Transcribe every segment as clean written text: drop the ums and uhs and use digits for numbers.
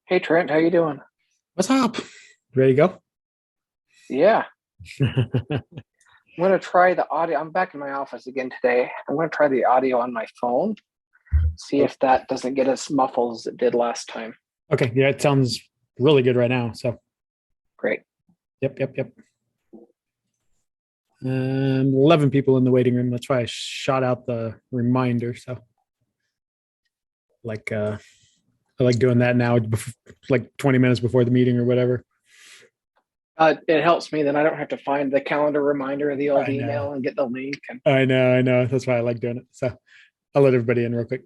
Hey Trent, how you doing? What's up? Ready to Yeah, go? I'm gonna try the audio. I'm back in my office again today. I'm gonna try the audio on my phone, see if that doesn't get as muffled as it did last time. Okay, yeah, it sounds really good right now. So, Great. yep. 11 people in the waiting room. That's why I shot out the reminder. So, like, I like doing that now, like 20 minutes before the meeting or whatever. It helps me, then I don't have to find the calendar reminder of the old I email know, and get the link. And I know. That's why I like doing it. So, I'll let everybody in real quick.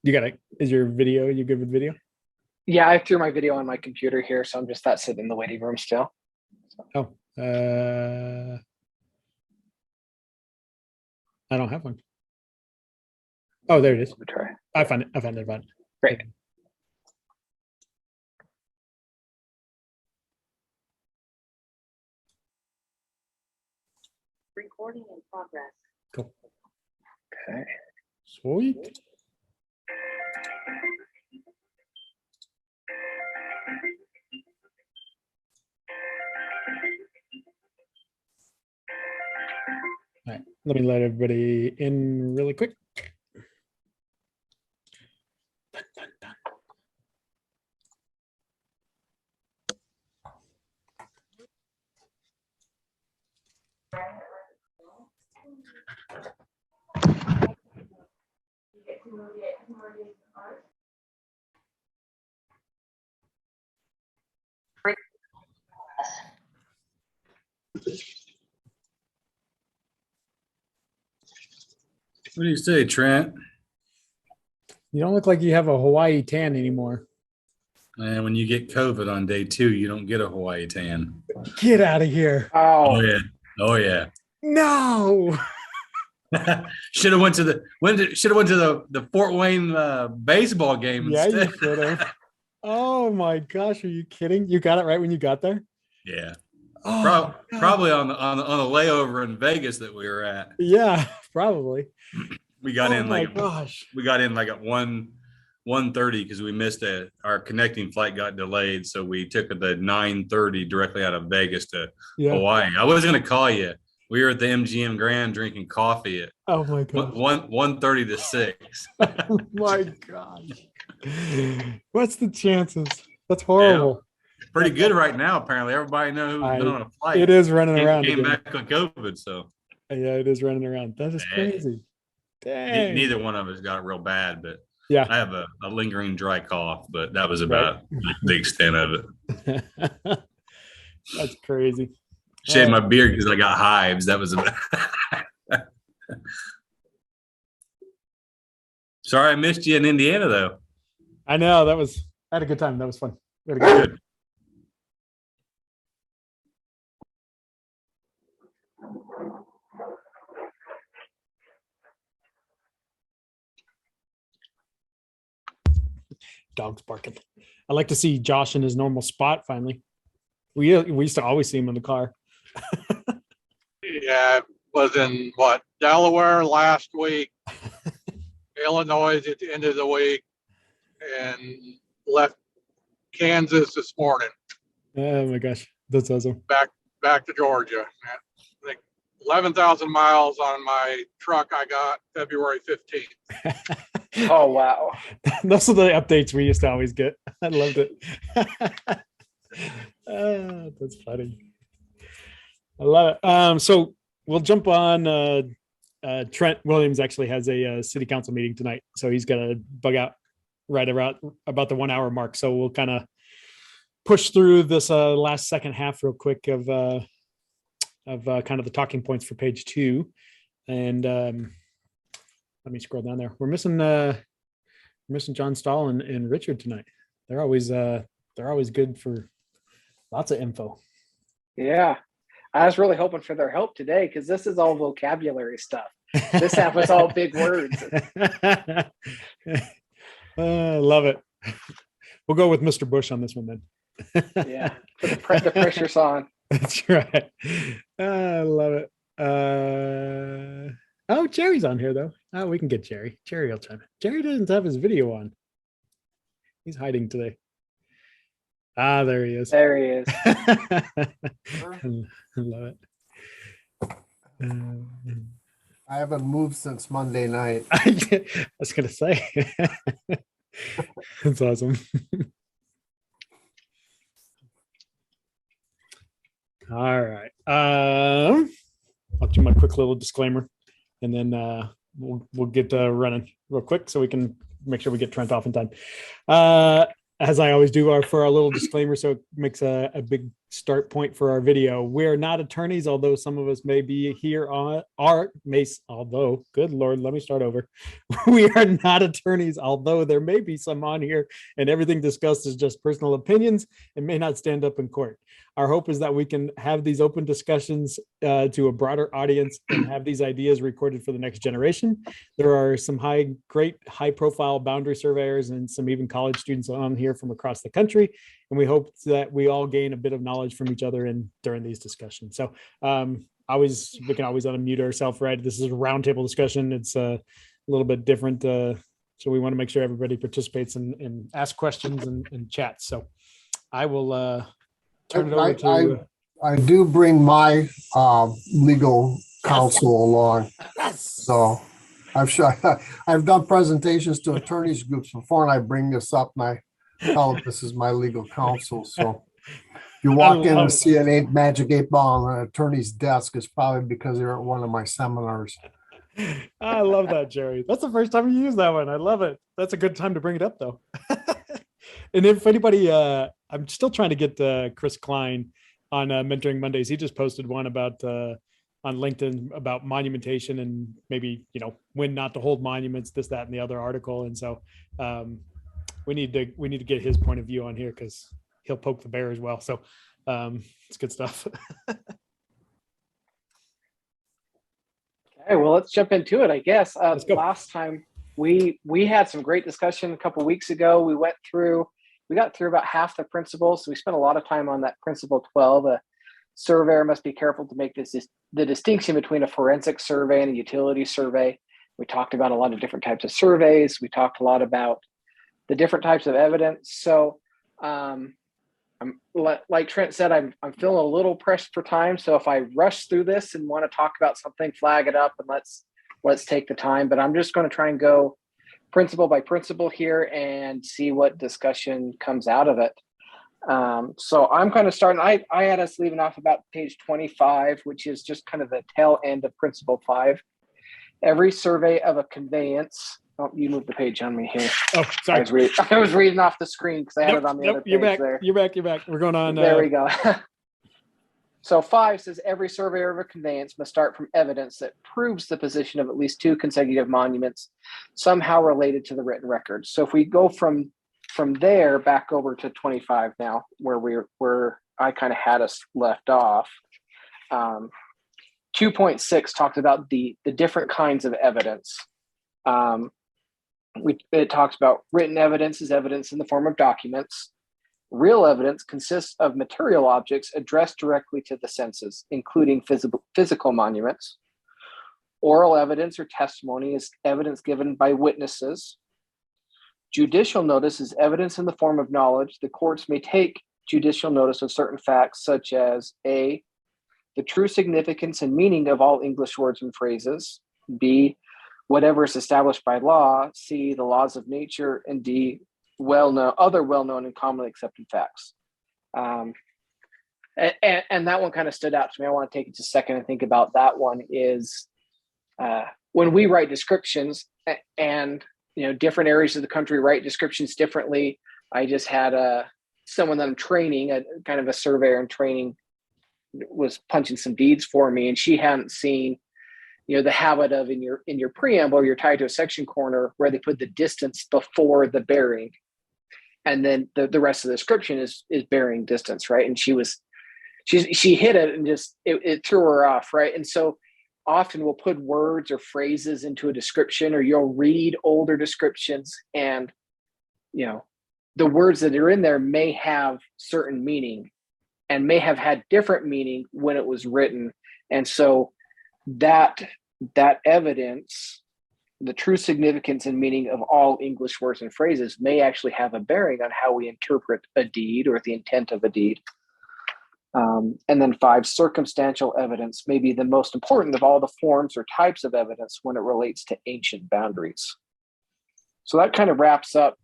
You got it. Is your video? You good with video? yeah, I threw my video on my computer here, so I'm just that sitting in the waiting room still. Oh, I don't have one. Oh, there it is. Let me try. I found it. I found it. Great. Recording in progress. Cool. Okay. Sweet. All right, let me let everybody in really quick. Dun, dun, dun. What do you say, Trent? You don't look like you have a Hawaii tan anymore. And when you get COVID on day 2, you don't get a Hawaii tan. Get out of here. Oh Oh, yeah. Oh yeah. No. Should have went to the Fort Wayne baseball game Yeah, you instead. should have. Oh my gosh, are you kidding? You got it right when you got there? Yeah. Oh, Probably on the layover in Vegas that we were at. yeah, probably. We got Oh in my like gosh. we got in like at 1:30 because we missed our connecting flight got delayed, so we took the 9:30 directly out of Vegas to Yeah. Hawaii. I was gonna call you. We were at the MGM Grand drinking coffee at Oh my gosh. 1:30 to 6. Oh my gosh. What's the chances? That's Yeah, horrible. pretty good right now. Apparently, everybody knows who's been on a flight It is running around came again. back with COVID. So Yeah, it is running around. That is crazy. Dang. neither one of us got it real bad, but Yeah, I have a lingering dry cough, but that was right. about the extent of it. That's crazy. Shaved my beard because I got hives. That was about. Sorry, I missed you in Indiana, though. I know I had a good time. That was fun. We had a good time. Good. Dogs barking. I like to see Josh in his normal spot finally. We used to always see him in the car. Yeah, was in Delaware last week, Illinois at the end of the week, and left Kansas this morning. Oh my gosh, that's awesome. Back to Georgia. I think 11,000 miles on my truck I got February 15th. oh wow. Those are the updates we used to always get. I loved it. That's funny. I love it. So we'll jump on. Trent Williams actually has a city council meeting tonight, so he's gonna bug out right around about the 1 hour mark. So we'll kind of push through this last second half real quick of kind of the talking points for page 2. And let me scroll down there. We're missing John Stahl and Richard tonight. They're always good for lots of info. Yeah. I was really hoping for their help today because this is all vocabulary stuff. This half was all big words. Love it. We'll go with Mr. Bush on this one then. Yeah. Put the pressure's on. That's right. I love it. Oh, Jerry's on here though. Oh, we can get Jerry. Jerry will chime in. Jerry doesn't have his video on. He's hiding today. Ah, there he is. There he is. I love it. I haven't moved since Monday night. I was gonna say. That's awesome. All right. I'll do my quick little disclaimer, and then we'll get running real quick so we can make sure we get Trent off in time. As I always do, for our little disclaimer, so it makes a big start point for our video. We're not attorneys, although some of us may be here although, good Lord, let me start over. We are not attorneys, although there may be some on here, and everything discussed is just personal opinions and may not stand up in court. Our hope is that we can have these open discussions to a broader audience and have these ideas recorded for the next generation. There are some great high profile boundary surveyors and some even college students on here from across the country. And we hope that we all gain a bit of knowledge from each other during these discussions. So we can always unmute ourselves, right? This is a roundtable discussion. It's a little bit different. So we want to make sure everybody participates and ask questions and chats. So I will turn it over to. I do bring my legal counsel along. So I've done presentations to attorneys groups before, and I bring this up and I tell them this is my legal counsel. So if you walk in and see an magic 8-ball on an attorney's desk, it's probably because they're at one of my seminars. I love that, Jerry. That's the first time you use that one. I love it. That's a good time to bring it up, though. And if anybody, I'm still trying to get Chris Klein on Mentoring Mondays. He just posted one about on LinkedIn about monumentation and maybe, when not to hold monuments, this, that, and the other article. And so we need to get his point of view on here because he'll poke the bear as well. So it's good stuff. Okay, well, let's jump into it, I guess. Let's go. Last time we had some great discussion a couple of weeks ago. We got through about half the principles. So we spent a lot of time on that principle 12. A surveyor must be careful to make the distinction between a forensic survey and a utility survey. We talked about a lot of different types of surveys. We talked a lot about the different types of evidence. So like Trent said, I'm feeling a little pressed for time. So if I rush through this and want to talk about something, flag it up and let's take the time. But I'm just going to try and go principle by principle here and see what discussion comes out of it. So I'm kind of starting, I had us leaving off about page 25, which is just kind of the tail end of principle 5. Every survey of a conveyance. Oh, you moved the page on me here. Oh, sorry. I was reading off the screen because I had it on the other page. You're back. There. You're back. We're going on. There we go. So 5 says every surveyor of a conveyance must start from evidence that proves the position of at least 2 consecutive monuments somehow related to the written record. So if we go from there back over to 25 now, where I kind of had us left off. 2.6 talked about the different kinds of evidence. It talks about written evidence is evidence in the form of documents. Real evidence consists of material objects addressed directly to the senses, including physical monuments. Oral evidence or testimony is evidence given by witnesses. Judicial notice is evidence in the form of knowledge. The courts may take judicial notice of certain facts, such as A, the true significance and meaning of all English words and phrases. B, whatever is established by law. C, the laws of nature. And D, other well-known and commonly accepted facts. And that one kind of stood out to me. I want to take just a second and think about that one is when we write descriptions and different areas of the country write descriptions differently. I just had someone that I'm training, a kind of a surveyor in training, was punching some deeds for me, and she hadn't seen the habit of in your preamble, you're tied to a section corner where they put the distance before the bearing. And then the rest of the description is bearing distance, right? And she hit it and it threw her off, right? And so often we'll put words or phrases into a description, or you'll read older descriptions and, the words that are in there may have certain meaning and may have had different meaning when it was written. And so that evidence the true significance and meaning of all English words and phrases may actually have a bearing on how we interpret a deed or the intent of a deed. And then 5, circumstantial evidence may be the most important of all the forms or types of evidence when it relates to ancient boundaries. So that kind of wraps up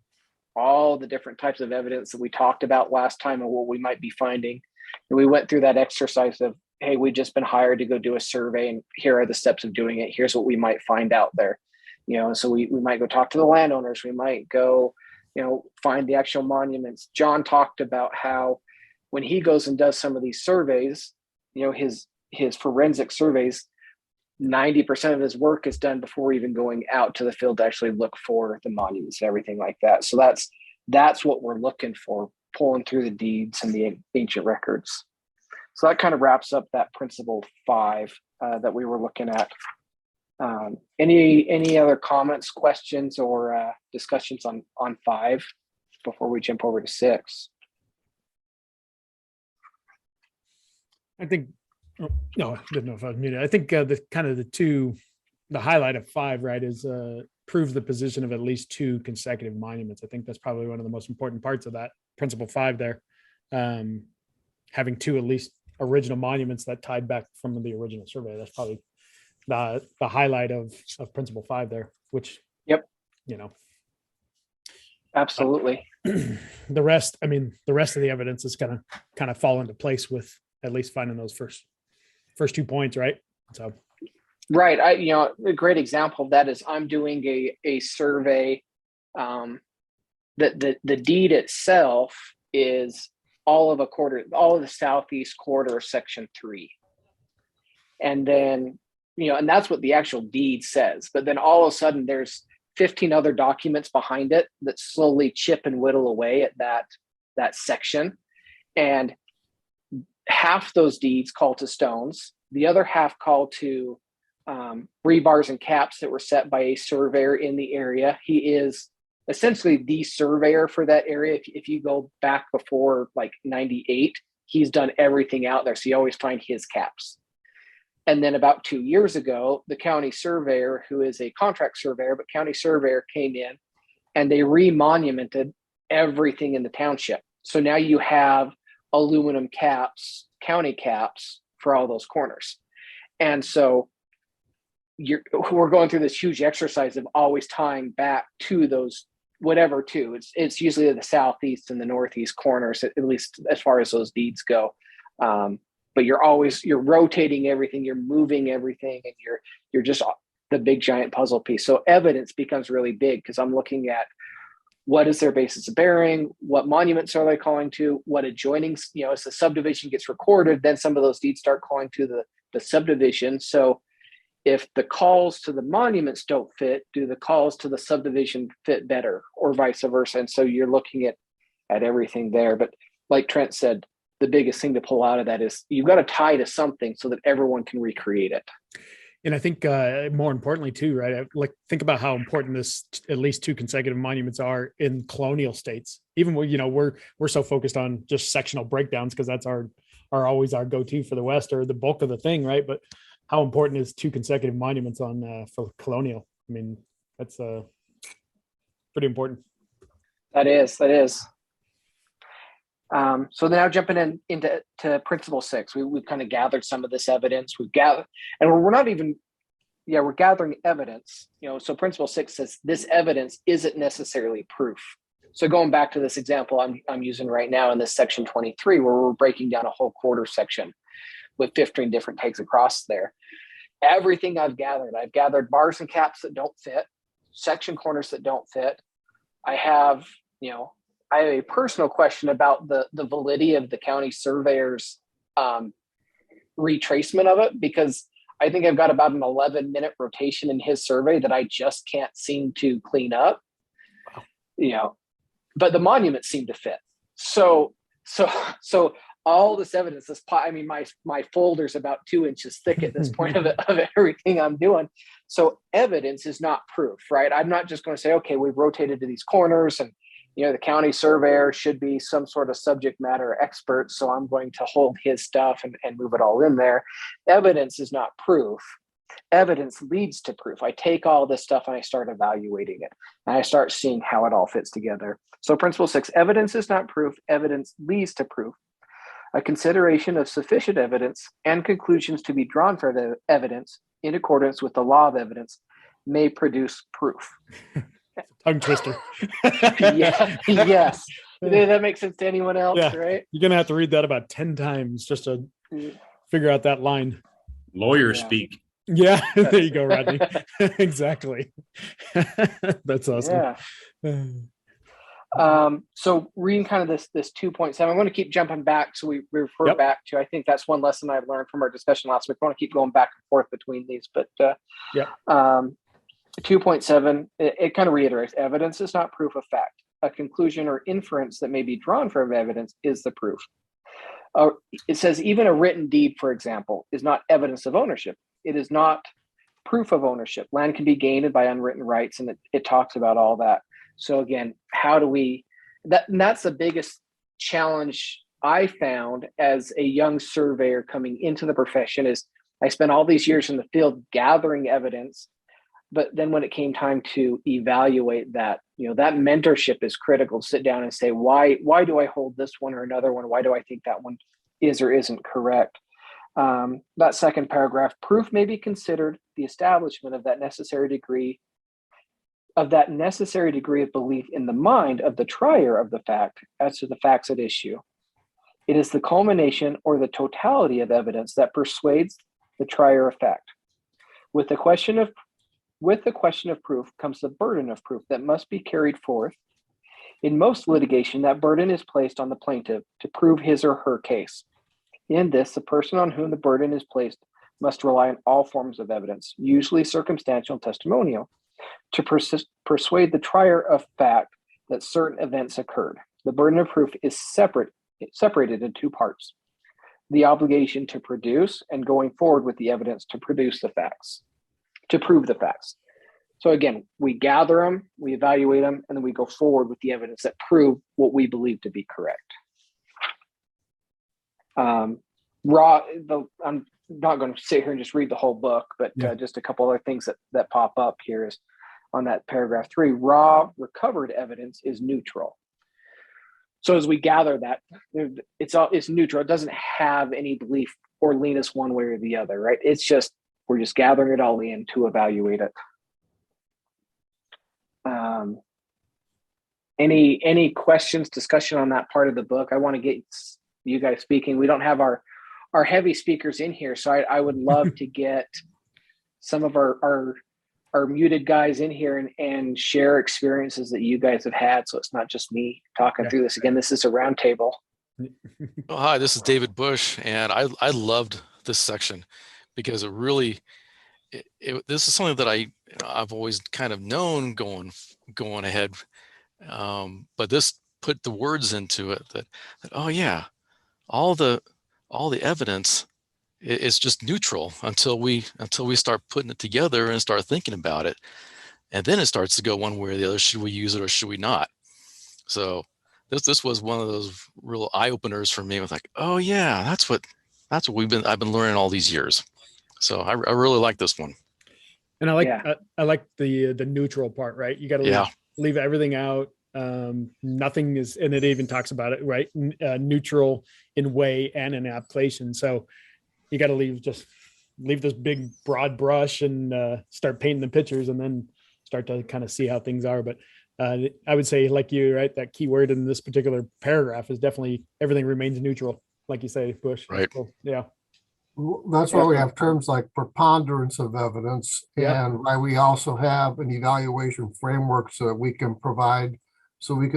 all the different types of evidence that we talked about last time and what we might be finding. And we went through that exercise of, hey, we've just been hired to go do a survey, and here are the steps of doing it. Here's what we might find out there. So we might go talk to the landowners. We might go, find the actual monuments. John talked about how when he goes and does some of these surveys, his forensic surveys, 90% of his work is done before even going out to the field to actually look for the monuments and everything like that. So that's what we're looking for, pulling through the deeds and the ancient records. So that kind of wraps up that principle 5 that we were looking at. Any other comments, questions, or discussions on 5 before we jump over to 6? I think, no, I didn't know if I was muted. I think the highlight of 5, right, is prove the position of at least 2 consecutive monuments. I think that's probably one of the most important parts of that principle 5 there. Having 2 at least original monuments that tied back from the original survey. That's probably the highlight of principle 5 there, which, yep, absolutely. The rest of the evidence is going to kind of fall into place with at least finding those first 2 points, right? So, right. A great example of that is I'm doing a survey. That the deed itself is all of the southeast quarter of section 3, and then and that's what the actual deed says. But then all of a sudden, there's 15 other documents behind it that slowly chip and whittle away at that section, and half those deeds call to stones. The other half call to rebars and caps that were set by a surveyor in the area. He is essentially the surveyor for that area. If you go back before like 98, he's done everything out there. So you always find his caps. And then about 2 years ago, the county surveyor, who is a contract surveyor, but county surveyor, came in and they remonumented everything in the township. So now you have aluminum caps, county caps for all those corners. And so we're going through this huge exercise of always tying back to those, whatever two. It's usually the southeast and the northeast corners, at least as far as those deeds go. But you're rotating everything, you're moving everything, and you're just the big giant puzzle piece. So evidence becomes really big because I'm looking at what is their basis of bearing, what monuments are they calling to, what adjoining, as the subdivision gets recorded, then some of those deeds start calling to the subdivision. So if the calls to the monuments don't fit, do the calls to the subdivision fit better, or vice versa? And so you're looking at everything there. But like Trent said, the biggest thing to pull out of that is you've got to tie to something so that everyone can recreate it. And I think more importantly too, right? Think about how important this at least 2 consecutive monuments are in colonial states. Even we're so focused on just sectional breakdowns because that's always our go-to for the West or the bulk of the thing, right? But how important is 2 consecutive monuments on for colonial? I mean, that's pretty important. That is. So now jumping into principle 6, we've kind of gathered some of this evidence. We're gathering evidence. So principle 6 says this evidence isn't necessarily proof. So going back to this example I'm using right now in this section 23, where we're breaking down a whole quarter section with 15 different takes across there. Everything I've gathered bars and caps that don't fit, section corners that don't fit. I have a personal question about the validity of the county surveyor's retracement of it, because I think I've got about an 11-minute rotation in his survey that I just can't seem to clean up. Wow. But the monuments seem to fit. So all this evidence, my folder's about 2 inches thick at this point of everything I'm doing. So evidence is not proof, right? I'm not just going to say, okay, we've rotated to these corners and the county surveyor should be some sort of subject matter expert, so I'm going to hold his stuff and move it all in there. Evidence is not proof. Evidence leads to proof. I take all this stuff and I start evaluating it, and I start seeing how it all fits together. So principle 6, evidence is not proof. Evidence leads to proof. A consideration of sufficient evidence and conclusions to be drawn from the evidence in accordance with the law of evidence may produce proof. Tongue twister. Yeah, yes. Did that make sense to anyone else, Yeah. right? You're gonna have to read that about 10 times just to figure out that line. Lawyer Yeah. speak. Yeah, there you go, Rodney. Exactly. That's awesome. So reading kind of this 2.7, I'm going to keep jumping back. So we refer Yep. back to, I think that's one lesson I've learned from our discussion last week. I want to keep going back and forth between these, but 2.7, it kind of reiterates evidence is not proof of fact. A conclusion or inference that may be drawn from evidence is the proof. It says even a written deed, for example, is not evidence of ownership. It is not proof of ownership. Land can be gained by unwritten rights, and it talks about all that. So again, how do we, that's the biggest challenge I found as a young surveyor coming into the profession is I spent all these years in the field gathering evidence, but then when it came time to evaluate that, that mentorship is critical to sit down and say, why do I hold this one or another one? Why do I think that one is or isn't correct? That second paragraph, proof may be considered the establishment of that necessary degree of belief in the mind of the trier of the fact as to the facts at issue. It is the culmination or the totality of evidence that persuades the trier of fact. With the question of proof comes the burden of proof that must be carried forth. In most litigation, that burden is placed on the plaintiff to prove his or her case. In this, the person on whom the burden is placed must rely on all forms of evidence, usually circumstantial and testimonial, to persuade the trier of fact that certain events occurred. The burden of proof is separated in two parts: the obligation to produce and going forward with the evidence to produce the facts, to prove the facts. So again, we gather them, we evaluate them, and then we go forward with the evidence that prove what we believe to be correct. I'm not going to sit here and just read the whole book, but just a couple other things that pop up here is on that paragraph 3, raw recovered evidence is neutral. So as we gather that, it's neutral. It doesn't have any belief or lean us one way or the other, right? We're just gathering it all in to evaluate it. Any questions, discussion on that part of the book? I want to get you guys speaking. We don't have our heavy speakers in here, so I would love to get some of our muted guys in here and share experiences that you guys have had, so it's not just me talking through this. Again, this is a roundtable. Oh, hi, this is David Bush, and I loved this section because it really this is something that I've always kind of known going ahead, but this put the words into it that oh yeah, all the evidence is just neutral until we start putting it together and start thinking about it, and then it starts to go one way or the other. Should we use it or should we not? So this was one of those real eye openers for me. With like, oh yeah, that's what I've been learning all these years. So I really like this one. And I like the neutral part, right? You got to leave everything out. Nothing is, and it even talks about it, right? Neutral in way and in application. So you got to leave this big broad brush and start painting the pictures, and then start to kind of see how things are. But I would say, like you, right, that key word in this particular paragraph is definitely everything remains neutral, like you say, Bush. Right. Cool. Yeah. That's why we have terms like preponderance of evidence, Yeah. and why we also have an evaluation framework so that we can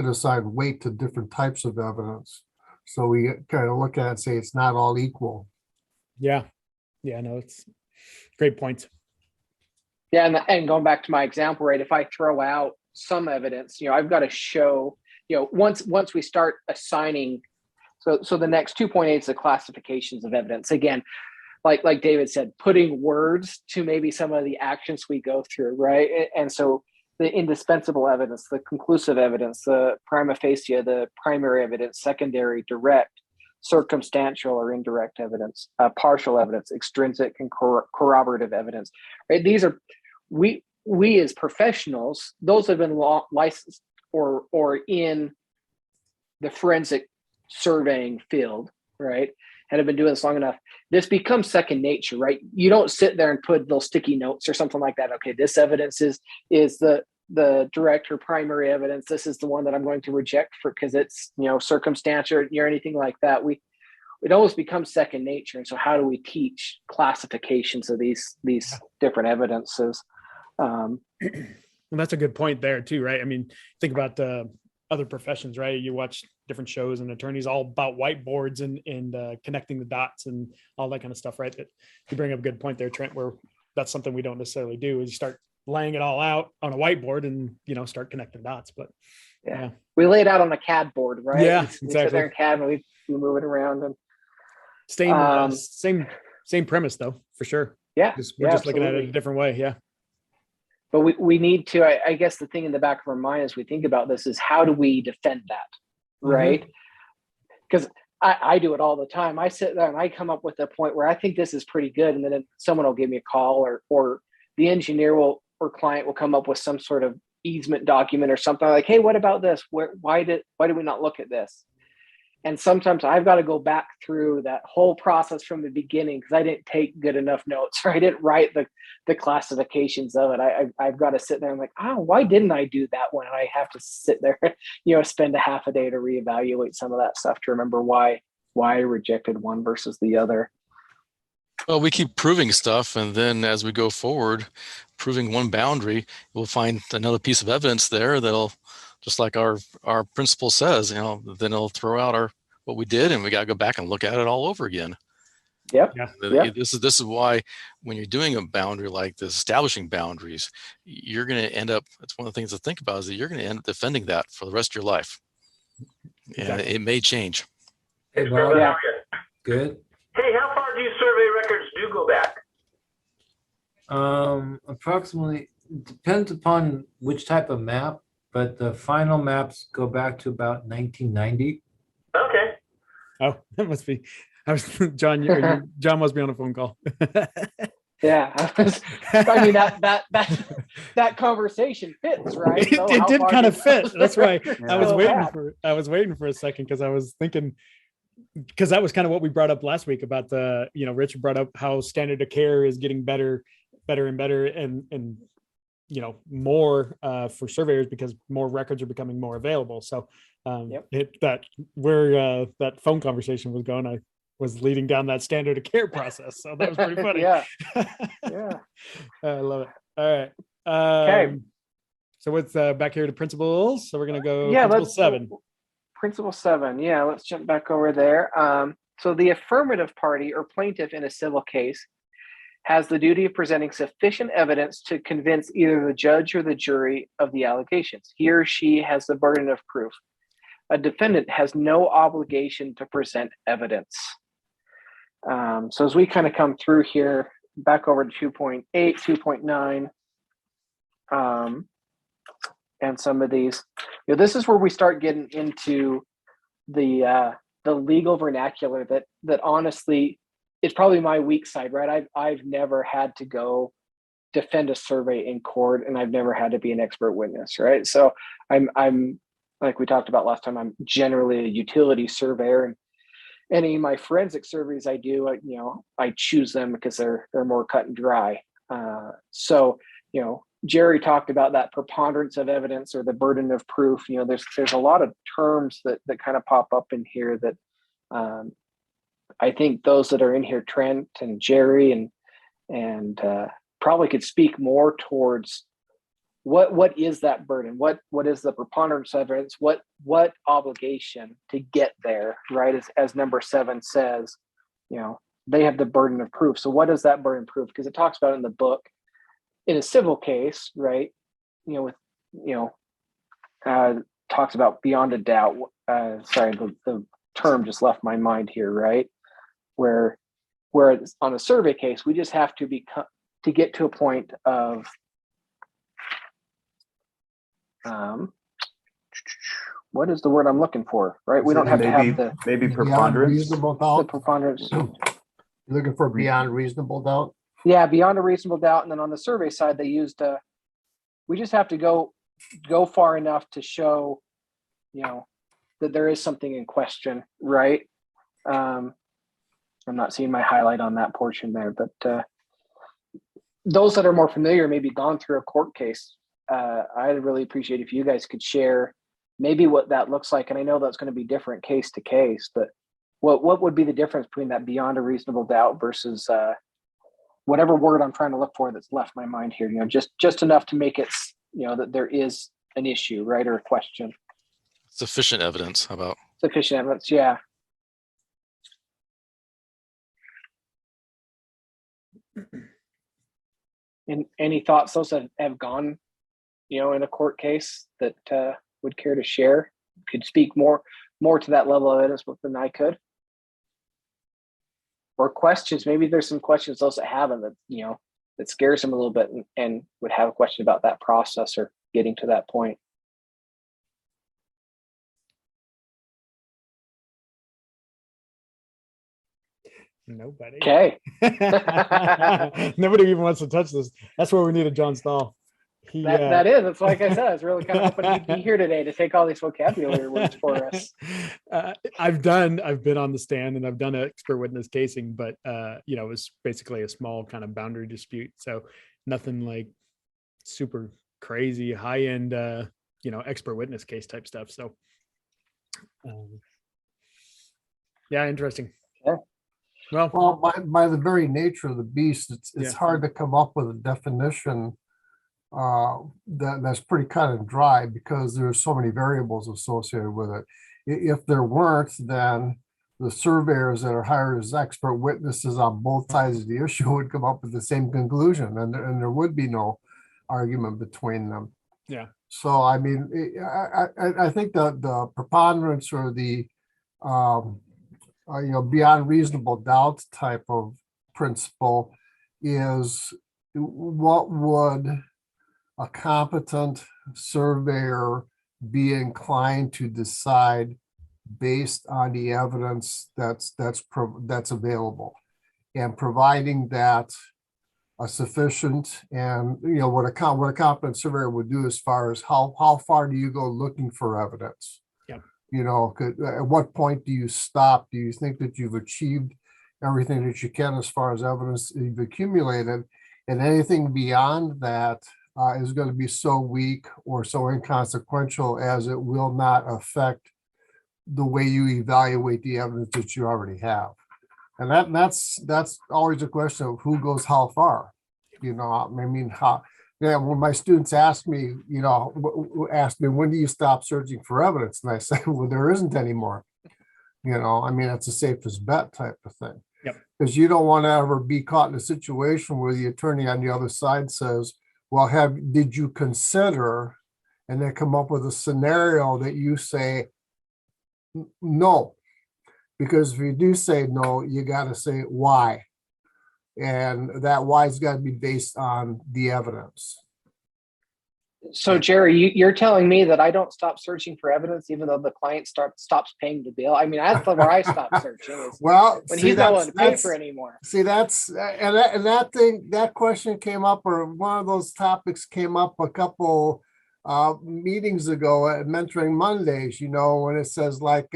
assign weight to different types of evidence. So we kind of look at it and say it's not all equal. Yeah. Yeah. No, it's great points. Yeah. And going back to my example, right, if I throw out some evidence, I've got to show, once we start assigning, so the next 2.8 is the classifications of evidence. Again, like David said, putting words to maybe some of the actions we go through, right? And so the indispensable evidence, the conclusive evidence, the prima facie, the primary evidence, secondary, direct, circumstantial or indirect evidence, partial evidence, extrinsic and corroborative evidence. Right? These are we as professionals, those have been licensed or in the forensic surveying field, right, and have been doing this long enough. This becomes second nature, right? You don't sit there and put little sticky notes or something like that. Okay, this evidence is the direct or primary evidence. This is the one that I'm going to reject for because it's circumstantial or anything like that. It always becomes second nature. And so how do we teach classifications of these different evidences? And that's a good point there too, right? I mean, think about other professions, right? You watch different shows and attorneys all about whiteboards and connecting the dots and all that kind of stuff, right? That you bring up a good point there, Trent, where that's something we don't necessarily do is you start laying it all out on a whiteboard and start connecting dots. But yeah, we lay it out on a CAD board, right? Yeah, we exactly. sit there in CAD and we move it around and same premise though, for sure. Yeah, we're just looking at it absolutely. a different way. Yeah. But we need to, I guess the thing in the back of our mind as we think about this is how do we defend that, right? Because I do it all the time. I sit there and I come up with a point where I think this is pretty good. And then someone will give me a call or the engineer or client will come up with some sort of easement document or something like, hey, what about this? Why did we not look at this? And sometimes I've got to go back through that whole process from the beginning because I didn't take good enough notes, or I didn't write the classifications of it. I've got to sit there and like, why didn't I do that one? And I have to sit there, spend a half a day to reevaluate some of that stuff to remember why I rejected one versus the other. Well, we keep proving stuff, and then as we go forward, proving one boundary, we'll find another piece of evidence there that'll, just like our principal says, then it'll throw out what we did, and we got to go back and look at it all over again. Yep. Yeah. This is why when you're doing a boundary like this, establishing boundaries, you're going to end up. It's one of the things to think about is that you're going to end up defending that for the rest of your life, and it may change. Hey, Bob. Yeah. Good. Hey, how far do survey records do go back? Approximately, depends upon which type of map, but the final maps go back to about 1990. Okay. Oh, that must be. John. John must be on a phone call. Yeah, I mean that conversation fits, right? So it did kind of fit. That's right. I was waiting back? I was waiting for a second because I was thinking, because that was kind of what we brought up last week about Richard brought up how standard of care is getting better and better and more for surveyors because more records are becoming more available. So that phone conversation was going, I was leading down that standard of care process. So that was pretty funny. Yeah. I love it. All right. Okay. So what's back here to principles? So we're going to go Principle 7. Principle 7. Yeah, let's jump back over there. So the affirmative party or plaintiff in a civil case has the duty of presenting sufficient evidence to convince either the judge or the jury of the allegations. He or she has the burden of proof. A defendant has no obligation to present evidence. So as we kind of come through here, back over to 2.8, 2.9, and some of these, this is where we start getting into the legal vernacular that honestly is probably my weak side, right? I've never had to go defend a survey in court, and I've never had to be an expert witness, right? So I'm like we talked about last time, I'm generally a utility surveyor, and any of my forensic surveys I do, I choose them because they're more cut and dry. So Jerry talked about that preponderance of evidence or the burden of proof. There's a lot of terms that kind of pop up in here that I think those that are in here, Trent and Jerry and probably could speak more towards what is that burden? What is the preponderance of evidence? What obligation to get there, right? As number 7 says, they have the burden of proof. So what is that burden of proof? Because it talks about in the book, in a civil case, right? Talks about beyond a doubt. The term just left my mind here, right? Where on a survey case, we just have to get to a point of what is the word I'm looking for, right? We don't have to have the Maybe Beyond preponderance. reasonable the doubt. preponderance. Looking for beyond reasonable doubt. Yeah, beyond a reasonable doubt. And then on the survey side, they used we just have to go far enough to show, that there is something in question, right? I'm not seeing my highlight on that portion there, but those that are more familiar, maybe gone through a court case, I'd really appreciate if you guys could share maybe what that looks like. And I know that's going to be different case to case, but what would be the difference between that beyond a reasonable doubt versus whatever word I'm trying to look for that's left my mind here, just enough to make it, that there is an issue, right? Or a question. Sufficient evidence. How about Sufficient evidence. Yeah. And any thoughts those that have gone, in a court case that would care to share, could speak more to that level of evidence than I could? Or questions, maybe there's some questions those that haven't that, that scares them a little bit and would have a question about that process or getting to that point. Nobody. Okay. Nobody even wants to touch this. That's where we need a John Stahl. That's like I said, I was really kind of hoping he'd be here today to take all these vocabulary words for us. I've been on the stand and I've done expert witness casing, but it was basically a small kind of boundary dispute. So nothing like super crazy high end, expert witness case type stuff. So interesting. Yeah. Well, by the very nature of the beast, it's hard to come up with a definition that's pretty cut and dry because there's so many variables associated with it. If there weren't, then the surveyors that are hired as expert witnesses on both sides of the issue would come up with the same conclusion, and there would be no argument between them. Yeah. So I mean, I think that the preponderance or the beyond reasonable doubt type of principle is what would a competent surveyor be inclined to decide based on the evidence that's available, and providing that a sufficient and what a competent surveyor would do as far as how far do you go looking for evidence. At what point do you stop? Do you think that you've achieved everything that you can as far as evidence you've accumulated, and anything beyond that is going to be so weak or so inconsequential as it will not affect the way you evaluate the evidence that you already have. And that's always a question of who goes how far. When my students ask me, when do you stop searching for evidence? And I say, well, there isn't anymore. It's the safest bet type of thing. Yep. Because you don't want to ever be caught in a situation where the attorney on the other side says, well, did you consider, and they come up with a scenario that you say no. Because if you do say no, you got to say why. And that why's got to be based on the evidence. So Jerry, you're telling me that I don't stop searching for evidence even though the client stops paying the bill? I mean, that's where I stop searching. Well, when he's not willing to pay for it anymore. See, that question came up, or one of those topics came up a couple meetings ago at Mentoring Mondays, when it says like,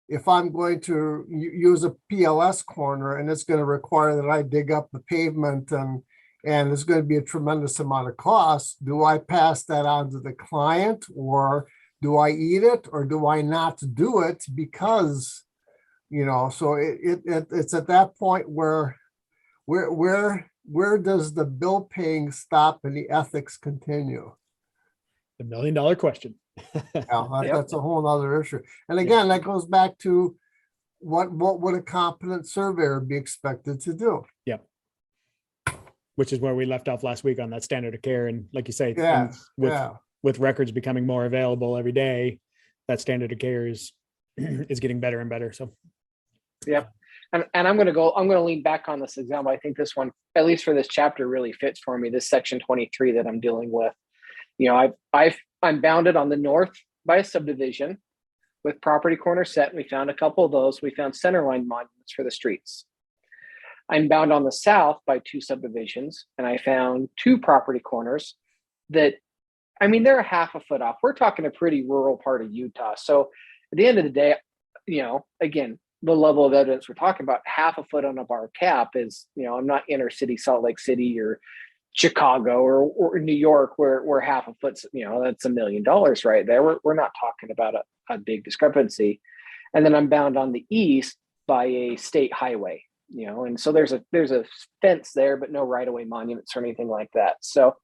if I'm going to use a PLS corner and it's going to require that I dig up the pavement and it's going to be a tremendous amount of cost, do I pass that on to the client, or do I eat it, or do I not do it because, so it's at that point where does the bill paying stop and the ethics continue? The $1 million question. That's a whole other issue. And again, that goes back to what would a competent surveyor be expected to do? Yep. Which is where we left off last week on that standard of care. And like you say, with records becoming more available every day, that standard of care is getting better and better. So yep. And I'm going to lean back on this example. I think this one, at least for this chapter, really fits for me, this section 23 that I'm dealing with. I'm bounded on the north by a subdivision with property corner set. We found a couple of those. We found centerline monuments for the streets. I'm bound on the south by 2 subdivisions, and I found 2 property corners that, I mean, they're a half a foot off. We're talking a pretty rural part of Utah. So at the end of the day, again, the level of evidence we're talking about, half a foot on a bar cap is, I'm not inner city Salt Lake City or Chicago or New York where half a foot's, that's $1 million right there. We're not talking about a big discrepancy. And then I'm bound on the east by a state highway, and so there's a fence there, but no right-of-way monuments or anything like that. So,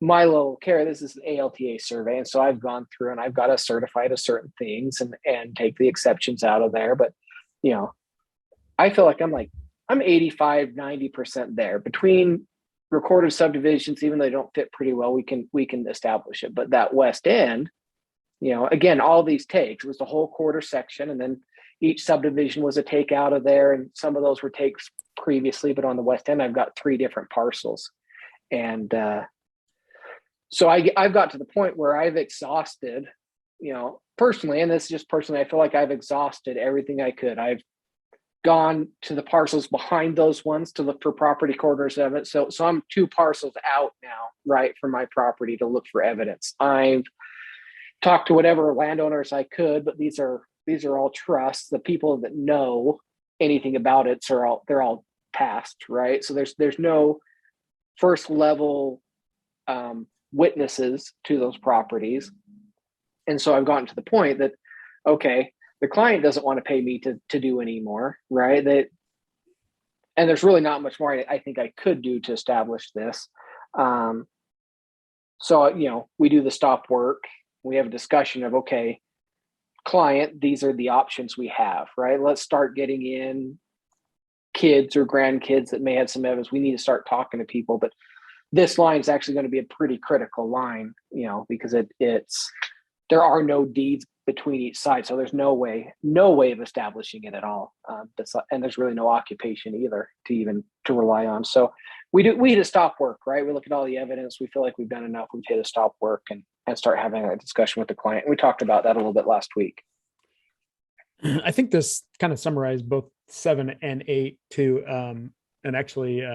my little care, this is an ALTA survey. And so I've gone through and I've got to certify to certain things and take the exceptions out of there. But, I feel like I'm 85, 90% there between recorded subdivisions. Even though they don't fit pretty well, we can establish it. But that west end, again, all these takes, it was the whole quarter section. And then each subdivision was a take out of there. And some of those were takes previously, but on the west end, I've got 3 different parcels. And, so I've got to the point where I've exhausted, personally, and this is just personally, I feel like I've exhausted everything I could. I've gone to the parcels behind those ones to look for property corners of it. So I'm 2 parcels out now, right, from my property to look for evidence. I've talked to whatever landowners I could, but these are all trusts. The people that know anything about it they're all past, right? So there's no first level witnesses to those properties. And so I've gotten to the point that, okay, the client doesn't want to pay me to do anymore, right? And there's really not much more I think I could do to establish this. So, we do the stop work. We have a discussion of, okay, client, these are the options we have, right? Let's start getting in kids or grandkids that may have some evidence. We need to start talking to people, but this line is actually going to be a pretty critical line, because there are no deeds between each side. So there's no way of establishing it at all. And there's really no occupation either to rely on. So we hit a stop work, right? We look at all the evidence. We feel like we've done enough. We've hit a stop work and start having a discussion with the client. We talked about that a little bit last week. I think this kind of summarized both 7 and 8 too. And actually,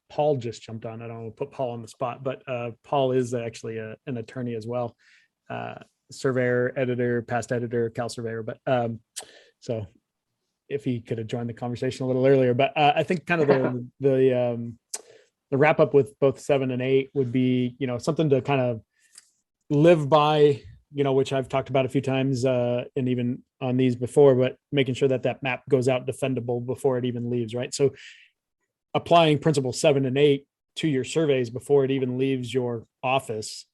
Paul just jumped on. I don't want to put Paul on the spot, but Paul is actually an attorney as well. Surveyor, editor, past editor, Cal surveyor. But so if he could have joined the conversation a little earlier, but I think kind of the wrap up with both 7 and 8 would be, something to kind of live by, which I've talked about a few times and even on these before, but making sure that map goes out defendable before it even leaves, right? So applying principle 7 and 8 to your surveys before it even leaves your office,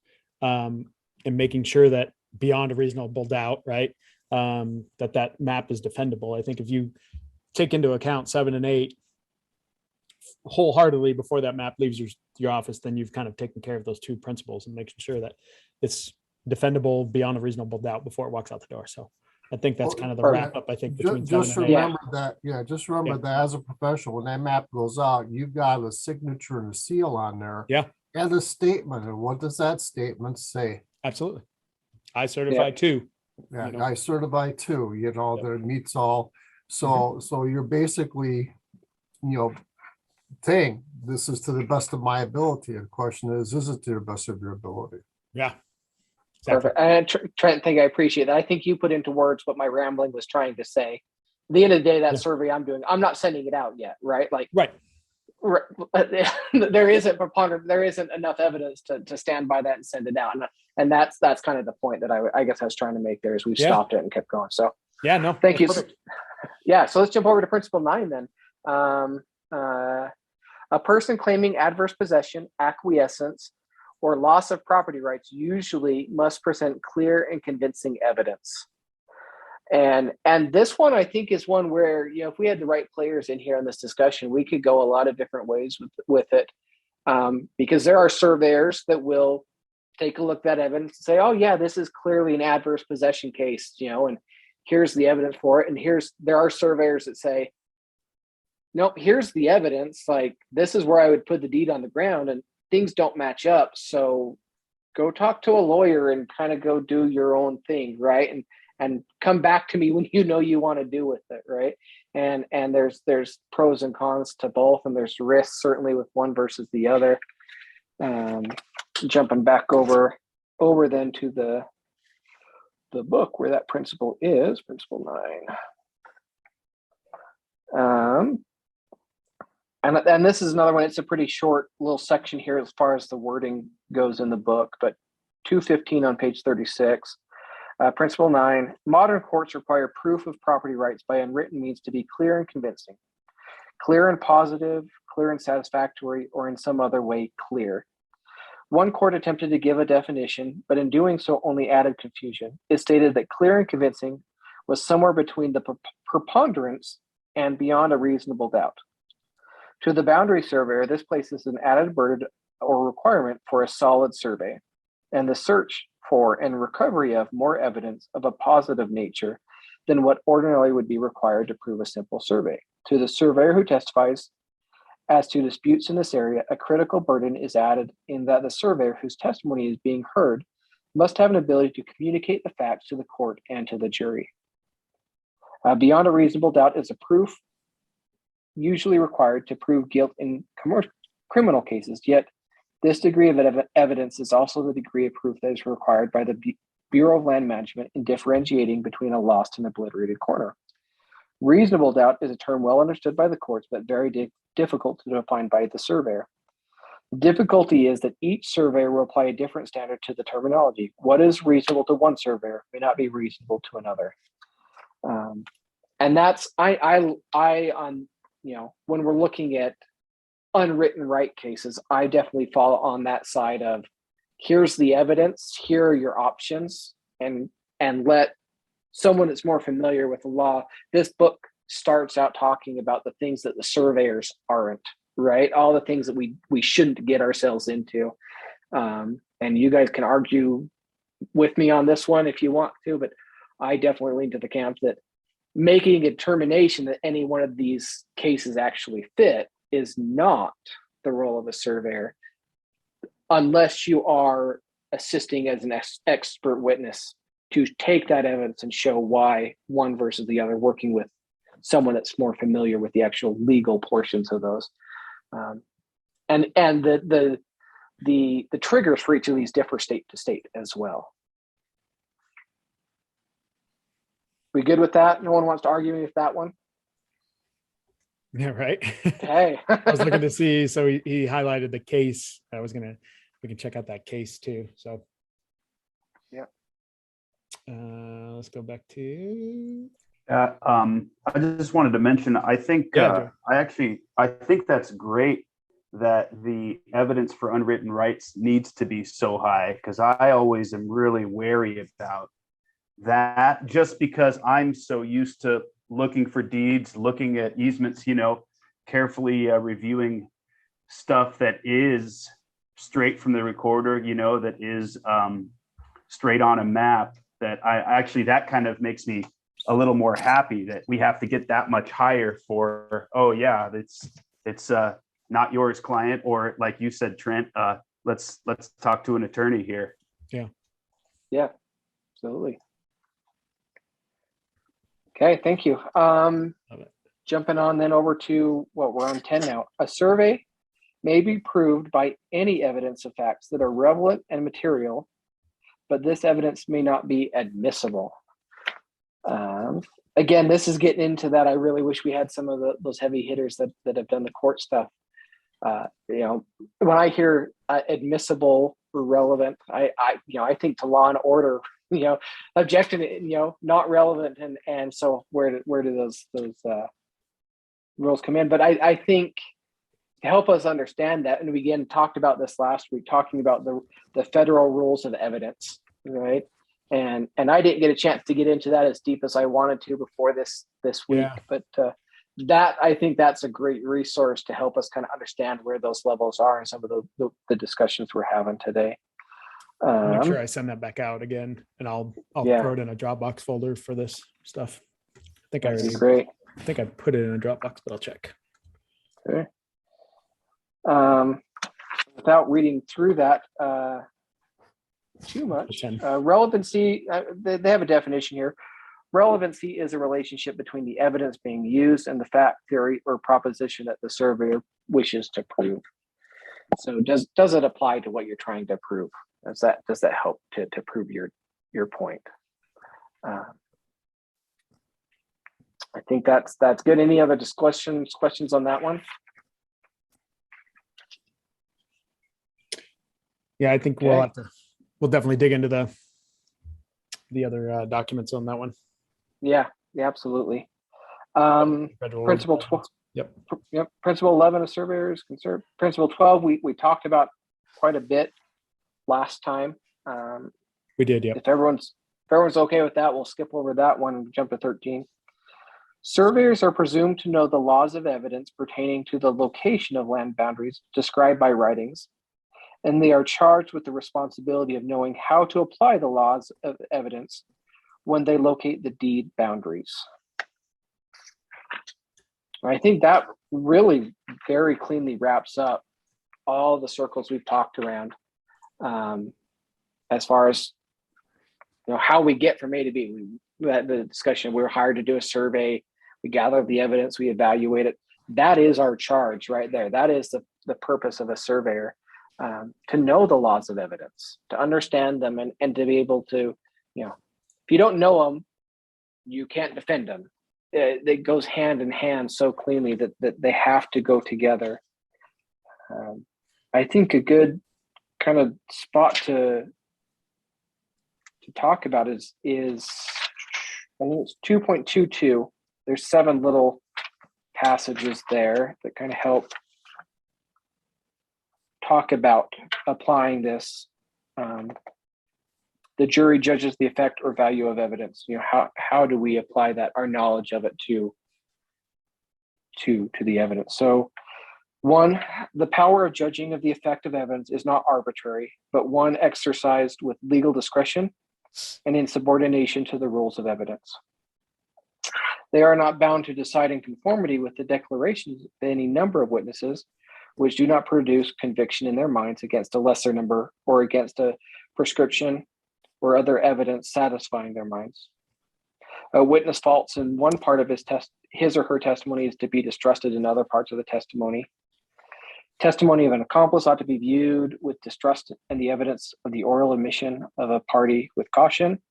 and making sure that beyond a reasonable doubt, right, that map is defendable. I think if you take into account 7 and 8 wholeheartedly before that map leaves your office, then you've kind of taken care of those 2 principles and making sure that it's defendable beyond a reasonable doubt before it walks out the door. So I think that's kind of the wrap up, I think, between Just 7 and 8. remember that, just remember that as a professional, when that map goes out, you've got a signature and a seal on there. Yeah. And a statement. And what does that statement say? Absolutely. I certify 2. Yeah, I certify 2, that it meets all. So, Mm-hmm. so you're basically, saying this is to the best of my ability. The question is it to the best of your ability? Yeah. Exactly. Perfect. And Trent, I appreciate that. I think you put into words what my rambling was trying to say. At the end of the day, that survey I'm doing, I'm not sending it out yet, right? Right. There isn't enough evidence to stand by that and send it out. And that's kind of the point that I guess I was trying to make there as we stopped it and kept going. So yeah, no, thank you. Perfect. Yeah. So let's jump over to principle 9 then. A person claiming adverse possession, acquiescence, or loss of property rights usually must present clear and convincing evidence. And this one, I think, is one where, if we had the right players in here in this discussion, we could go a lot of different ways with it. Because there are surveyors that will take a look at that evidence and say, oh yeah, this is clearly an adverse possession case, and here's the evidence for it. And there are surveyors that say, no, here's the evidence. Like, this is where I would put the deed on the ground and things don't match up. So go talk to a lawyer and kind of go do your own thing, right? And come back to me when you know you want to do with it, right? And there's pros and cons to both, and there's risks certainly with one versus the other. Jumping back over then to the book where that principle is, principle 9. And this is another one. It's a pretty short little section here as far as the wording goes in the book, but 215 on page 36. Principle 9, modern courts require proof of property rights by unwritten means to be clear and convincing, clear and positive, clear and satisfactory, or in some other way clear. One court attempted to give a definition, but in doing so only added confusion. It stated that clear and convincing was somewhere between the preponderance and beyond a reasonable doubt. To the boundary surveyor, this places an added burden or requirement for a solid survey, and the search for and recovery of more evidence of a positive nature than what ordinarily would be required to prove a simple survey. To the surveyor who testifies as to disputes in this area, a critical burden is added in that the surveyor whose testimony is being heard must have an ability to communicate the facts to the court and to the jury. Beyond a reasonable doubt is a proof usually required to prove guilt in criminal cases, yet this degree of evidence is also the degree of proof that is required by the Bureau of Land Management in differentiating between a lost and obliterated corner. Reasonable doubt is a term well understood by the courts, but very difficult to define by the surveyor. The difficulty is that each surveyor will apply a different standard to the terminology. What is reasonable to one surveyor may not be reasonable to another. And that's when we're looking at unwritten right cases, I definitely fall on that side of here's the evidence, here are your options, and let someone that's more familiar with the law. This book starts out talking about the things that the surveyors aren't, right? All the things that we shouldn't get ourselves into. And you guys can argue with me on this one if you want to, but I definitely lean to the camp that making a determination that any one of these cases actually fit is not the role of a surveyor unless you are assisting as an expert witness to take that evidence and show why one versus the other, working with someone that's more familiar with the actual legal portions of those. And the triggers for each of these differ state to state as well. We good with that? No one wants to argue with that one? Yeah, right. Okay. I was looking to see, so he highlighted the case. We can check out that case too. So yeah. Let's go back to. I just wanted to mention, I think, I think that's great that the evidence for unwritten rights needs to be so high, because I always am really wary about that, just because I'm so used to looking for deeds, looking at easements, carefully reviewing stuff that is straight from the recorder, that is straight on a map, that that kind of makes me a little more happy that we have to get that much higher for, it's not yours, client, or like you said, Trent, let's talk to an attorney here. Yeah, absolutely. Okay, thank you. Jumping on then over to we're on 10 now. A survey may be proved by any evidence of facts that are relevant and material, but this evidence may not be admissible. Again, this is getting into that. I really wish we had some of those heavy hitters that have done the court stuff. When I hear admissible or relevant, I think to law and order, objective, not relevant, and so where do those rules come in? But I think to help us understand that, and we again talked about this last week, talking about the federal rules of evidence, right? And I didn't get a chance to get into that as deep as I wanted to before this week, but that I think that's a great resource to help us kind of understand where those levels are and some of the discussions we're having today. Make sure I send that back out again, and I'll throw it in a Dropbox folder for this stuff. I think I think I put it in a Dropbox, but I'll check. Okay. Without reading through that, too much. 10. Relevancy, they have a definition here. Relevancy is a relationship between the evidence being used and the fact, theory, or proposition that the surveyor wishes to prove. So does it apply to what you're trying to prove? Does that help to prove your point? I think that's good. Any other questions on that one? Yeah, I think we'll definitely dig into the other documents on that one. Yeah, absolutely. Federal Principle road. 12. Yep. Principle 11 of surveyors concerned. Principle 12, we talked about quite a bit last time. We did, yeah. If everyone's okay with that, we'll skip over that one and jump to 13. Surveyors are presumed to know the laws of evidence pertaining to the location of land boundaries described by writings, and they are charged with the responsibility of knowing how to apply the laws of evidence when they locate the deed boundaries. I think that really very cleanly wraps up all the circles we've talked around, as far as how we get from A to B. We had the discussion. We were hired to do a survey. We gather the evidence. We evaluate it. That is our charge right there. That is the purpose of a surveyor, to know the laws of evidence, to understand them, and to be able to, if you don't know them, you can't defend them. It goes hand in hand so cleanly that they have to go together. I think a good kind of spot to talk about is I think it's 2.22. There's 7 little passages there that kind of help talk about applying this. The jury judges the effect or value of evidence. How do we apply that, our knowledge of it to the evidence? So 1, the power of judging of the effect of evidence is not arbitrary, but one exercised with legal discretion and in subordination to the rules of evidence. They are not bound to decide in conformity with the declarations of any number of witnesses, which do not produce conviction in their minds against a lesser number or against a prescription or other evidence satisfying their minds. A witness faults in one part of his or her testimony is to be distrusted in other parts of the testimony. Testimony of an accomplice ought to be viewed with distrust, and the evidence of the oral admission of a party with caution.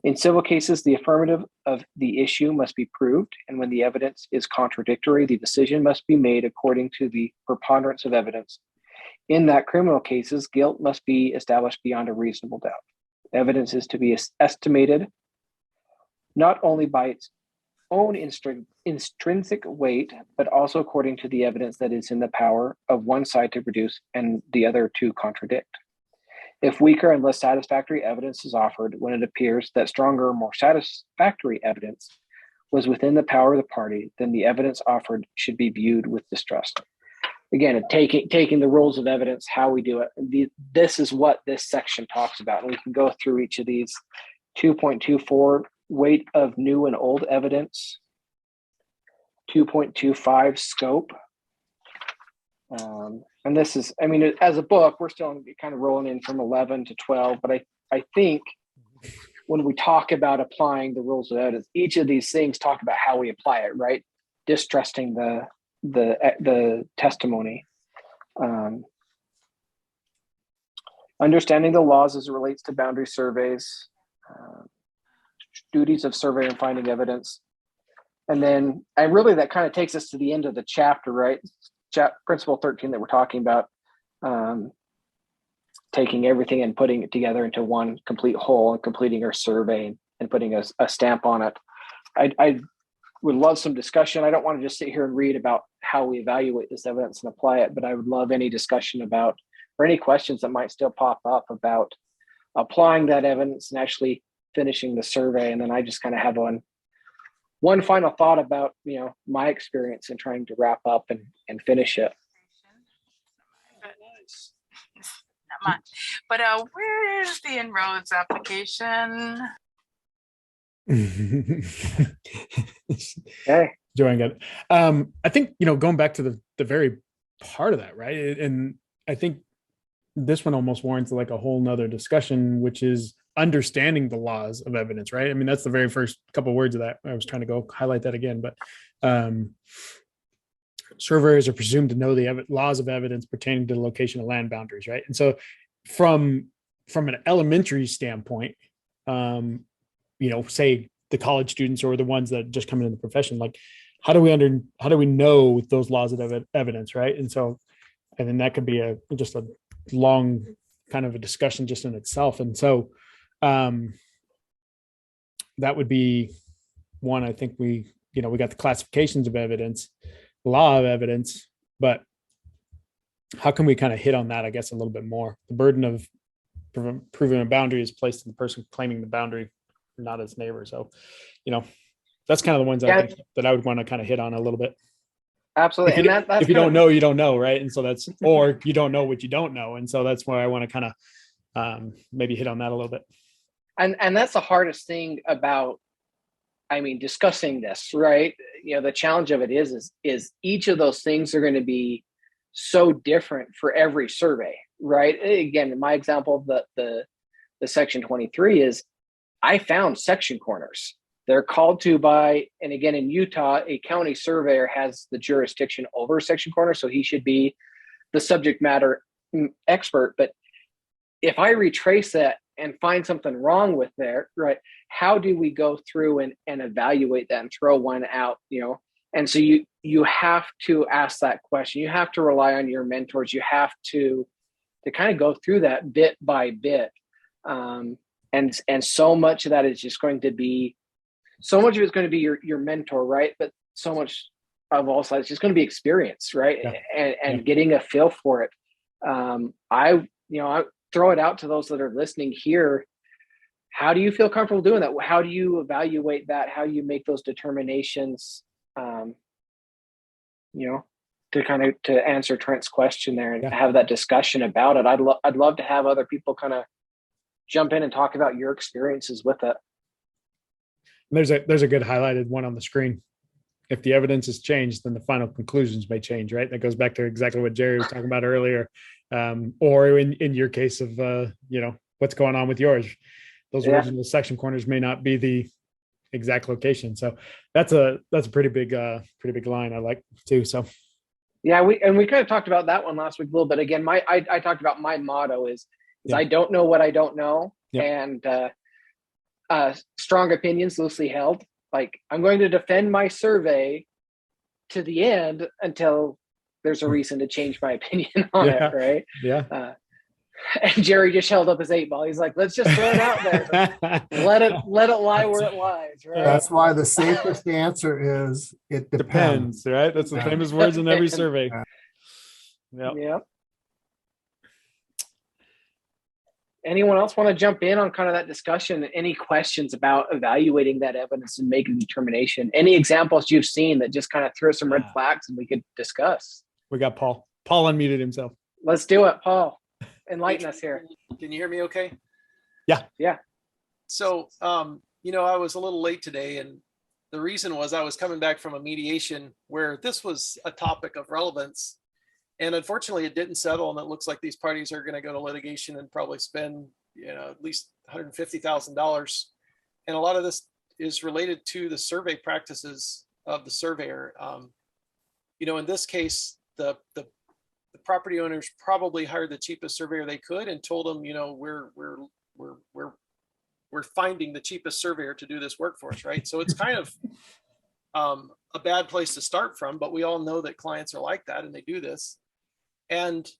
In civil cases, the affirmative of the issue must be proved, and when the evidence is contradictory, the decision must be made according to the preponderance of evidence. In that criminal cases, guilt must be established beyond a reasonable doubt. Evidence is to be estimated not only by its own intrinsic weight, but also according to the evidence that is in the power of one side to produce and the other to contradict. If weaker and less satisfactory evidence is offered when it appears that stronger, more satisfactory evidence was within the power of the party, then the evidence offered should be viewed with distrust. Again, taking the rules of evidence, how we do it. This is what this section talks about, and we can go through each of these. 2.24, weight of new and old evidence. 2.25, scope. And this is, as a book, we're still kind of rolling in from 11 to 12, but I think when we talk about applying the rules of evidence, each of these things talk about how we apply it, right? Distrusting the testimony. Understanding the laws as it relates to boundary surveys, duties of survey and finding evidence. And then, really that kind of takes us to the end of the chapter, right? Principle 13 that we're talking about, taking everything and putting it together into one complete whole and completing our survey and putting a stamp on it. I would love some discussion. I don't want to just sit here and read about how we evaluate this evidence and apply it, but I would love any discussion about, or any questions that might still pop up about applying that evidence and actually finishing the survey. And then I just kind of have one final thought about, my experience in trying to wrap up and finish it. Not much, but where's the En-ROADS application? Okay. Enjoying it. I think, going back to the very part of that, right? And I think this one almost warrants like a whole nother discussion, which is understanding the laws of evidence, right? I mean, that's the very first couple of words of that. I was trying to go highlight that again, but surveyors are presumed to know the laws of evidence pertaining to the location of land boundaries, right? And so from an elementary standpoint, say the college students or the ones that just come into the profession, like how do we know those laws of evidence, right? And so, and then that could be just a long kind of a discussion just in itself. And so that would be one. I think we got the classifications of evidence, law of evidence, but how can we kind of hit on that, I guess, a little bit more? The burden of proving a boundary is placed on the person claiming the boundary, not his neighbor. So, that's kind of the ones I think that I would want to kind of hit on a little bit. Absolutely. If you don't know, you don't know, right? And so or you don't know what you don't know. And so that's where I want to kind of maybe hit on that a little bit. And that's the hardest thing about, discussing this, right? The challenge of it is each of those things are going to be so different for every survey, right? Again, in my example, the section 23 is I found section corners. They're called to by, and again, in Utah, a county surveyor has the jurisdiction over section corners, so he should be the subject matter expert. But if I retrace that and find something wrong with there, right, how do we go through and evaluate that and throw one out, And so you have to ask that question. You have to rely on your mentors. You have to kind of go through that bit by bit. And so much of that is just going to be, so much of it's going to be your mentor, right? But so much of all sides, it's just going to be experience, right? Yeah. And getting a feel for it. I throw it out to those that are listening here. How do you feel comfortable doing that? How do you evaluate that? How do you make those determinations? To answer Trent's question there and have that discussion about it. I'd love to have other people kind of jump in and talk about your experiences with it. There's a good highlighted one on the screen. If the evidence has changed, then the final conclusions may change, right? That goes back to exactly what Jerry was talking about earlier. Or in your case of, what's going on with yours, those original section corners may not be the exact location. So that's a pretty big line I like too. So. Yeah. We kind of talked about that one last week a little bit. Again, I talked about my motto is I don't know what I don't know. And, strong opinions loosely held. Like I'm going to defend my survey to the end until there's a reason to change my opinion on it, right? Yeah. And Jerry just held up his 8-ball. He's like, let's just throw it out there. let it lie where it lies, right? That's why the safest answer is it depends, right? That's the famous words in every survey. Yep. Anyone else want to jump in on kind of that discussion? Any questions about evaluating that evidence and making a determination? Any examples you've seen that just kind of threw some red flags and we could discuss? We got Paul. Paul unmuted himself. Let's do it, Paul. Enlighten us here. Can you hear me okay? Yeah. So, I was a little late today, and the reason was I was coming back from a mediation where this was a topic of relevance. And unfortunately, it didn't settle, and it looks like these parties are going to go to litigation and probably spend, at least $150,000. And a lot of this is related to the survey practices of the surveyor. In this case, the property owners probably hired the cheapest surveyor they could and told them, we're finding the cheapest surveyor to do this work for us, right? So it's kind of a bad place to start from, but we all know that clients are like that and they do this. And,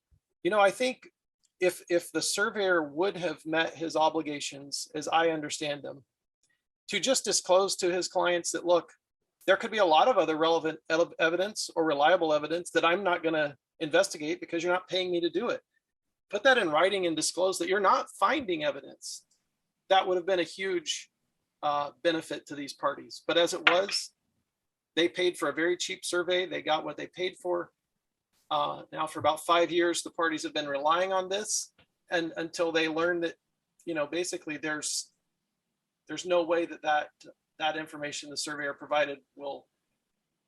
I think if the surveyor would have met his obligations, as I understand them, to just disclose to his clients that, look, there could be a lot of other relevant evidence or reliable evidence that I'm not going to investigate because you're not paying me to do it. Put that in writing and disclose that you're not finding evidence. That would have been a huge benefit to these parties. But as it was, they paid for a very cheap survey. They got what they paid for. Now for about 5 years, the parties have been relying on this, and until they learn that, basically there's no way that information the surveyor provided will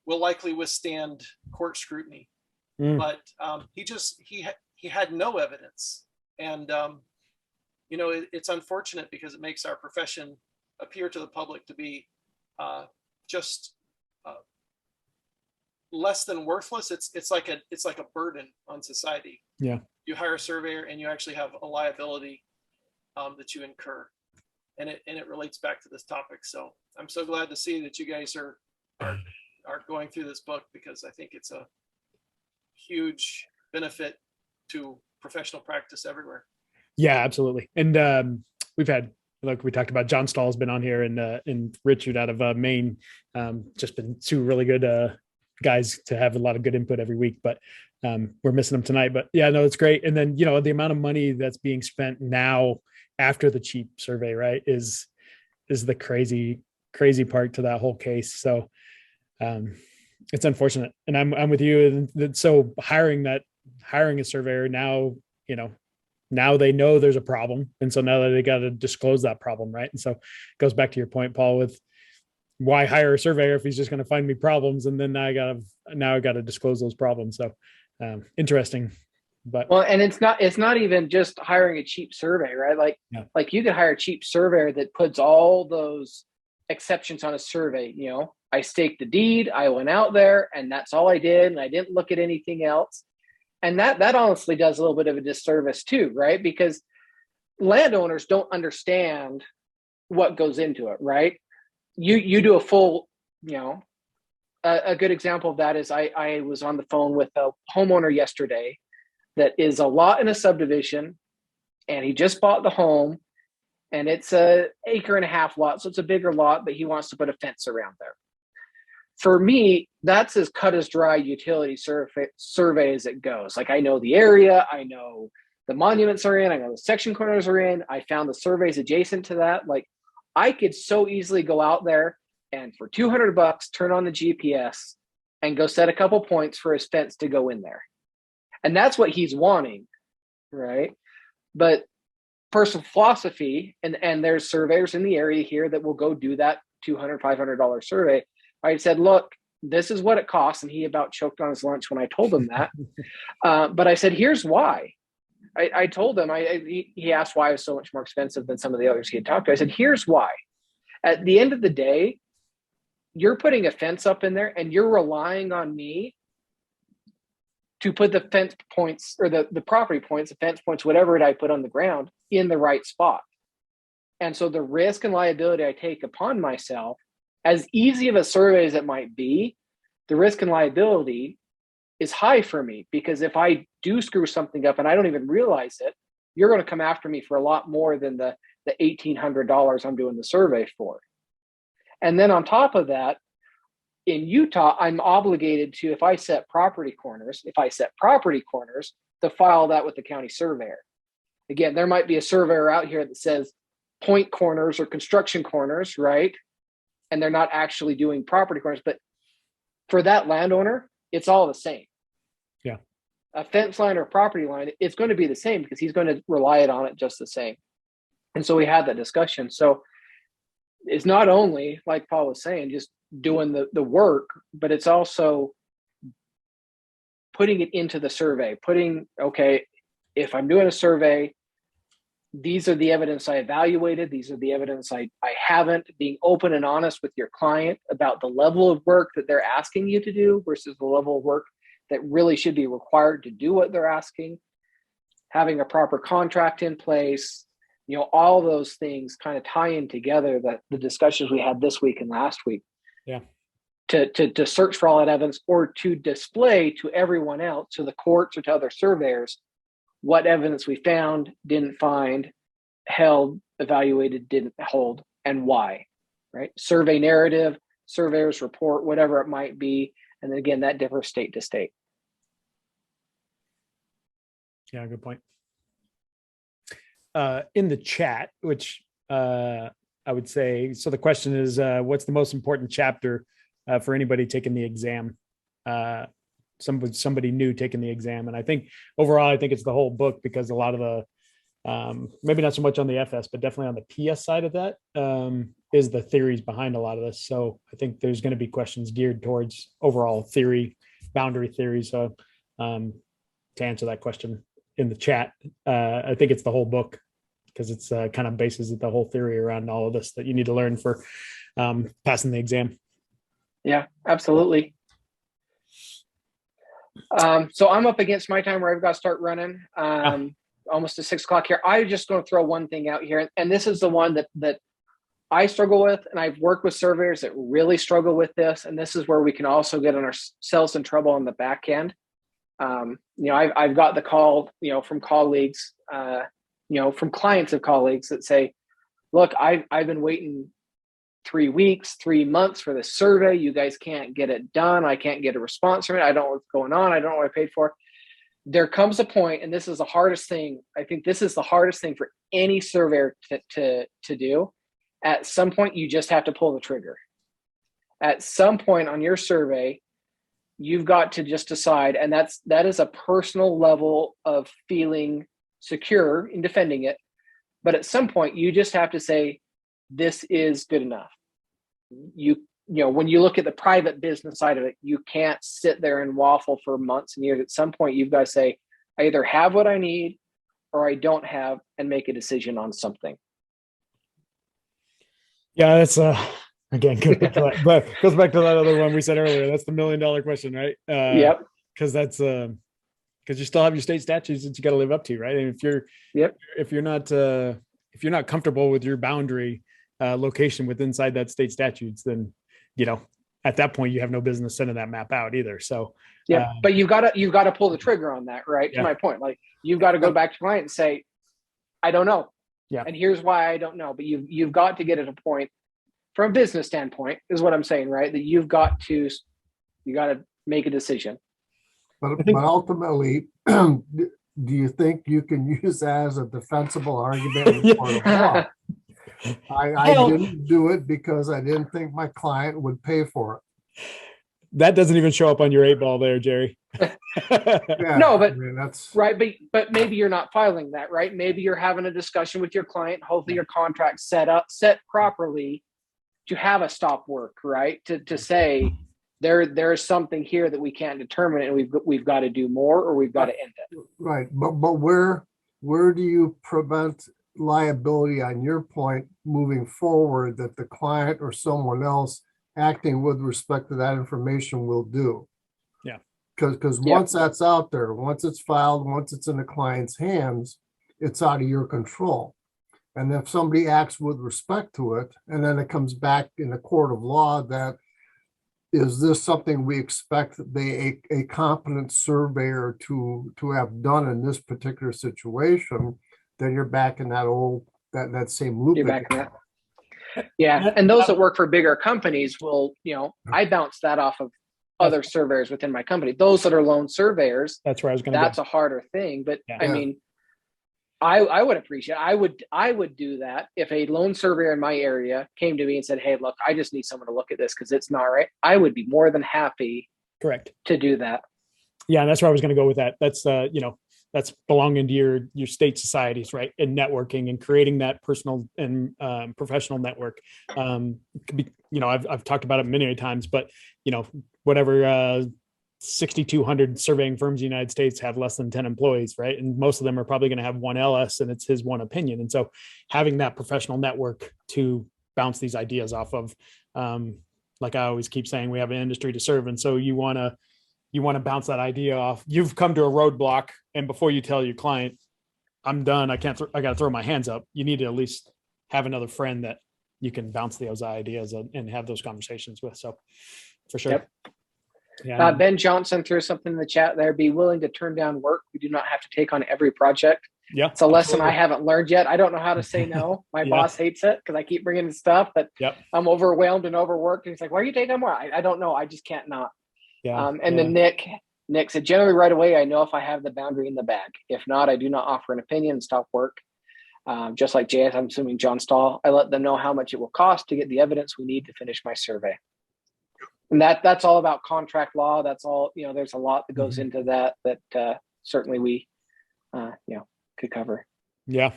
likely withstand court scrutiny. But he had no evidence And, it's unfortunate because it makes our profession appear to the public to be just less than worthless. It's like a burden on society. Yeah. You hire a surveyor and you actually have a liability that you incur. And it relates back to this topic. So I'm so glad to see that you guys are going through this book, because I think it's a huge benefit to professional practice everywhere. Yeah, absolutely. And we've had, like we talked about, John Stahl's been on here, and Richard out of Maine, just been two really good guys to have a lot of good input every week. But we're missing them tonight. But yeah, no, it's great. And then, the amount of money that's being spent now after the cheap survey, right, is the crazy part to that whole case. So it's unfortunate. And I'm with you. And so hiring a surveyor now, now they know there's a problem. And so now that they got to disclose that problem, right? And so it goes back to your point, Paul, with why hire a surveyor if he's just going to find me problems? And then I got to disclose those problems. So interesting. But well, and it's not even just hiring a cheap survey, right? Like you could hire a cheap surveyor that puts all those exceptions on a survey. I staked the deed, I went out there, and that's all I did, and I didn't look at anything else. And that honestly does a little bit of a disservice too, right? Because landowners don't understand what goes into it, right? You do a full, a good example of that is I was on the phone with a homeowner yesterday that is a lot in a subdivision, and he just bought the home, and it's a 1.5 acre lot. So it's a bigger lot, but he wants to put a fence around there. For me, that's as cut as dry utility survey as it goes. Like, I know the area, I know the monuments are in, I know the section corners are in, I found the surveys adjacent to that. Like, I could so easily go out there and for $200 turn on the GPS and go set a couple points for his fence to go in there. And that's what he's wanting, right? But personal philosophy, and there's surveyors in the area here that will go do that $200, $500 survey. I said, look, this is what it costs. And he about choked on his lunch when I told him that. But I said, here's why. I told him, he asked why it was so much more expensive than some of the others he had talked to. I said, here's why. At the end of the day, you're putting a fence up in there and you're relying on me to put the fence points or the property points, the fence points, whatever it I put on the ground, in the right spot. And so the risk and liability I take upon myself, as easy of a survey as it might be, the risk and liability is high for me, because if I do screw something up and I don't even realize it, you're going to come after me for a lot more than the $1,800 I'm doing the survey for. And then on top of that, in Utah, I'm obligated to, if I set property corners, to file that with the county surveyor. Again, there might be a surveyor out here that says point corners or construction corners, right? And they're not actually doing property corners, but for that landowner, it's all the same. Yeah. A fence line or property line, it's going to be the same because he's going to rely on it just the same. And so we had that discussion. So it's not only, like Paul was saying, just doing the work, but it's also putting it into the survey, okay, if I'm doing a survey, these are the evidence I evaluated, these are the evidence I haven't, being open and honest with your client about the level of work that they're asking you to do versus the level of work that really should be required to do what they're asking, having a proper contract in place, all those things kind of tie in together, that the discussions we had this week and last week. Yeah. To search for all that evidence, or to display to everyone else, to the courts or to other surveyors, what evidence we found, didn't find, held, evaluated, didn't hold, and why, right? Survey narrative, surveyor's report, whatever it might be. And then again, that differs state to state. Yeah, good point. In the chat, which I would say, so the question is, what's the most important chapter for anybody taking the exam? Somebody new taking the exam. And I think overall, I think it's the whole book, because a lot of the, maybe not so much on the FS, but definitely on the PS side of that, is the theories behind a lot of this. So I think there's going to be questions geared towards overall theory, boundary theory. So to answer that question, in the chat. I think it's the whole book because it's kind of bases the whole theory around all of this that you need to learn for passing the exam. Yeah, absolutely. So I'm up against my time where I've got to start running. Almost to 6 o'clock here. I'm just going to throw one thing out here, and this is the one that I struggle with, and I've worked with surveyors that really struggle with this, and this is where we can also get ourselves in trouble on the back end. I've got the call, from colleagues, from clients of colleagues that say, look, I've been waiting 3 weeks, 3 months for this survey. You guys can't get it done. I can't get a response from it. I don't know what's going on. I don't know what I paid for. There comes a point, and this is the hardest thing. I think this is the hardest thing for any surveyor to do. At some point, you just have to pull the trigger. At some point on your survey, you've got to just decide, and that is a personal level of feeling secure in defending it. But at some point, you just have to say, this is good enough. When you look at the private business side of it, you can't sit there and waffle for months and years. At some point, you've got to say, I either have what I need or I don't have, and make a decision on something. Yeah, that's again goes back to that, but goes back to that other one we said earlier. That's the $1 million question, right? Yep. Because that's because you still have your state statutes that you got to live up to, right? And if you're not comfortable with your boundary location within inside that state statutes, then at that point you have no business sending that map out either. So but you've got to pull the trigger on that, right? To my point, like you've got to go back to the client and say, I don't know. Yeah. And here's why I don't know. But you've got to get at a point from a business standpoint is what I'm saying, right? That you got to make a decision. But ultimately, do you think you can use that as a defensible argument in court of law? I didn't do it because I didn't think my client would pay for it. That doesn't even show up on your 8-ball there, Jerry. No, but that's right. But maybe you're not filing that, right? Maybe you're having a discussion with your client. Hopefully your contract's set properly to have a stop work, right? To say there is something here that we can't determine, and we've got to do more, or we've got to end it. right. But where do you prevent liability on your point moving forward that the client or someone else acting with respect to that information will do? Yeah. Because once that's out there, once it's filed, once it's in the client's hands, it's out of your control. And if somebody acts with respect to it, and then it comes back in the court of law that is this something we expect a competent surveyor to have done in this particular situation, then you're back in that same loop. You're back in that. Yeah. And those that work for bigger companies will, I bounce that off of other surveyors within my company. Those that are lone surveyors, that's where I was going to that's a harder thing. But I mean, I would appreciate, I would do that if a lone surveyor in my area came to me and said, hey, look, I just need someone to look at this because it's not right. I would be more than happy to do that. Yeah. And that's where I was going to go with that. That's that's belonging to your state societies, right? And networking and creating that personal and professional network. I've talked about it many times, but whatever 6,200 surveying firms in the United States have less than 10 employees, right? And most of them are probably going to have one LS, and it's his one opinion. And so having that professional network to bounce these ideas off of, like I always keep saying, we have an industry to serve. And so you want to bounce that idea off. You've come to a roadblock, and before you tell your client, I'm done, I got to throw my hands up, you need to at least have another friend that you can bounce those ideas and have those conversations with. So for sure. Yep. Yeah. Ben Johnson threw something in the chat there. Be willing to turn down work. We do not have to take on every project. Yeah. It's a lesson I haven't learned yet. I don't know how to say no. My boss hates it because I keep bringing in stuff, but I'm overwhelmed and overworked. And he's like, why are you taking more? I don't know. I just can't not. Then Nick said, generally right away, I know if I have the boundary in the bag. If not, I do not offer an opinion and stop work. Just like JS, I'm assuming John Stahl, I let them know how much it will cost to get the evidence we need to finish my survey. And that's all about contract law. That's all, there's a lot that goes into that certainly we, could cover. Yeah.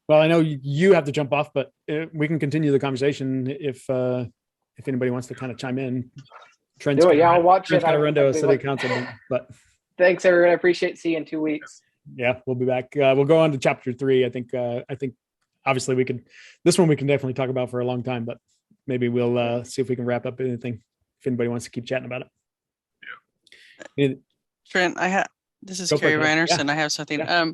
Well, I know you have to jump off, but we can continue the conversation if anybody wants to kind of chime in. Trent's I'll watch it. Trent's got to run to a city council, but thanks everyone. I appreciate seeing you in 2 weeks. Yeah, we'll be back. We'll go on to chapter 3. I think obviously this one we can definitely talk about for a long time, but maybe we'll see if we can wrap up anything if anybody wants to keep chatting about it. Trent, this is Go for Carrie it, Carrie. Reinerson. Yeah. I have something. Yeah.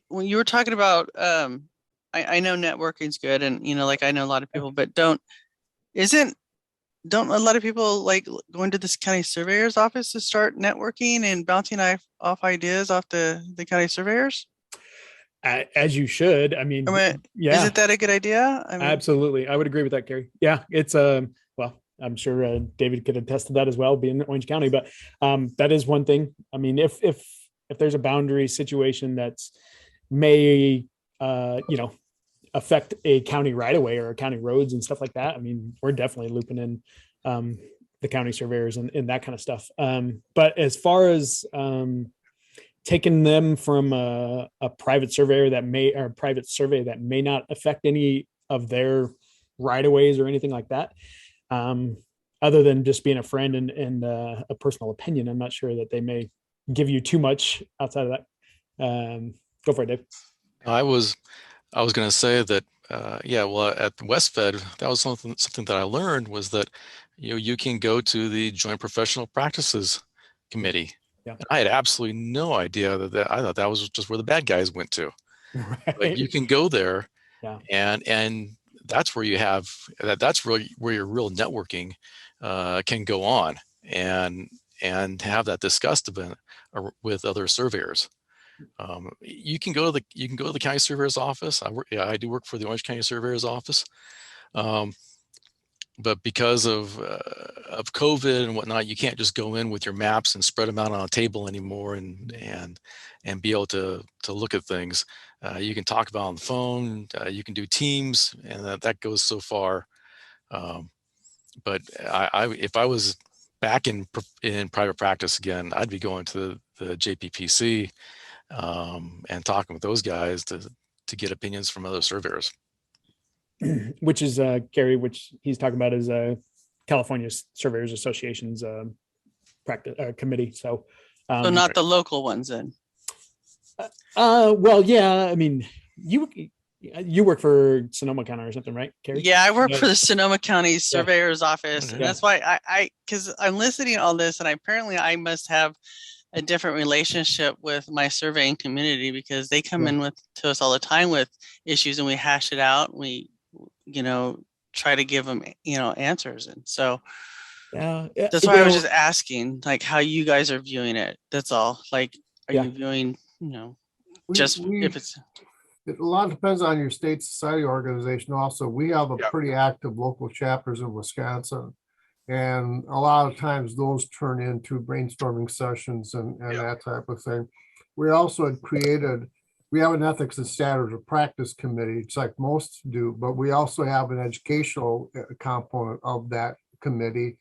When you were talking about, I know networking's good, and like I know a lot of people, but don't a lot of people like going to this county surveyor's office to start networking and bouncing off ideas off the county surveyors? As you should. I mean, yeah. Isn't that a good idea? Absolutely. I would agree with that, Carrie. Yeah, it's well, I'm sure David could attest to that as well, being in Orange County, but that is one thing. I mean, if there's a boundary situation that's may affect a county right of way or county roads and stuff like that, I mean, we're definitely looping in the county surveyors and that kind of stuff. But as far as taking them from a private surveyor private survey that may not affect any of their right of ways or anything like that, other than just being a friend and a personal opinion, I'm not sure that they may give you too much outside of that. Go for it, Dave. I was going to say that, well, at Westfed, that was something that I learned was that, you can go to the Joint Professional Practices Committee. Yeah. I had absolutely no idea that I thought that was just where the bad guys went to. Right. But you can go there, yeah. and that's where that's really where your real networking can go on and have that discussed with other surveyors. You can go to the county surveyor's office. I do work for the Orange County Surveyor's Office. But because of COVID and whatnot, you can't just go in with your maps and spread them out on a table anymore and be able to look at things. You can talk about on the phone. You can do Teams, and that goes so far. But if I was back in private practice again, I'd be going to the JPPC and talking with those guys to get opinions from other surveyors. Which is Gary, which he's talking about is California Surveyors Association's practice committee. So not the local ones then. Well, yeah. I mean, you work for Sonoma County or something, right, Carrie? Yeah, I work for the Sonoma County Surveyor's Office, and Yeah. that's why because I'm listening to all this, and apparently I must have a different relationship with my surveying community because they come in to us all the time with issues, and we hash it out. We try to give them answers, and so that's why I was just asking like how you guys are viewing it. That's all. Like, are you viewing if it's a lot depends on your state society organization. Also, we have a pretty active local chapters in Wisconsin, and a lot of times those turn into brainstorming sessions and that type of thing. We also had we have an ethics and standards of practice committee, it's like most do, but we also have an educational component of that committee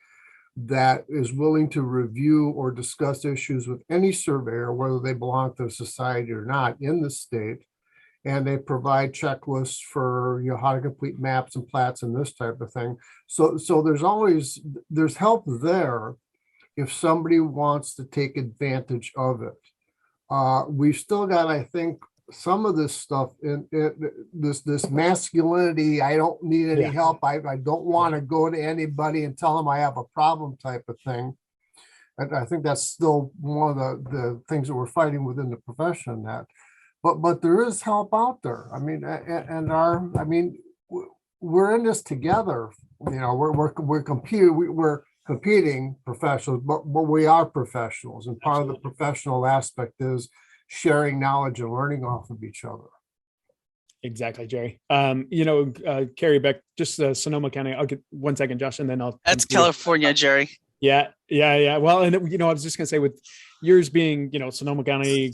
that is willing to review or discuss issues with any surveyor, whether they belong to a society or not in the state. And they provide checklists for how to complete maps and plats and this type of thing. So there's help there if somebody wants to take advantage of it. We've still got, I think, some of this stuff in this masculinity. I don't need any help. I don't want to go to anybody and tell them I have a problem type of thing. And I think that's still one of the things that we're fighting within the profession. But there is help out there. I mean, we're in this together. We're competing professionals, but we are professionals, and part of the professional aspect is sharing knowledge and learning off of each other. Exactly, Jerry. Carrie, Beck, just Sonoma County. I'll get 1 second, Josh, and then I'll. That's California, Jerry. Yeah. Well, and I was just gonna say with yours being, Sonoma County,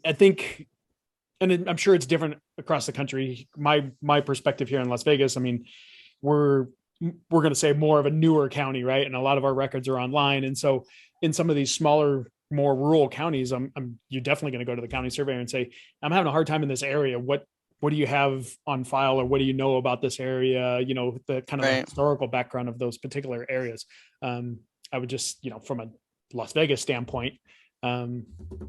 I think, and I'm sure it's different across the country. My perspective here in Las Vegas, I mean, we're going to say more of a newer county, right? And a lot of our records are online. And so in some of these smaller, more rural counties, you're definitely going to go to the county surveyor and say, I'm having a hard time in this area. What do you have on file, or what do you know about this area? The kind of the historical background of those particular areas. I would just, from a Las Vegas standpoint, we're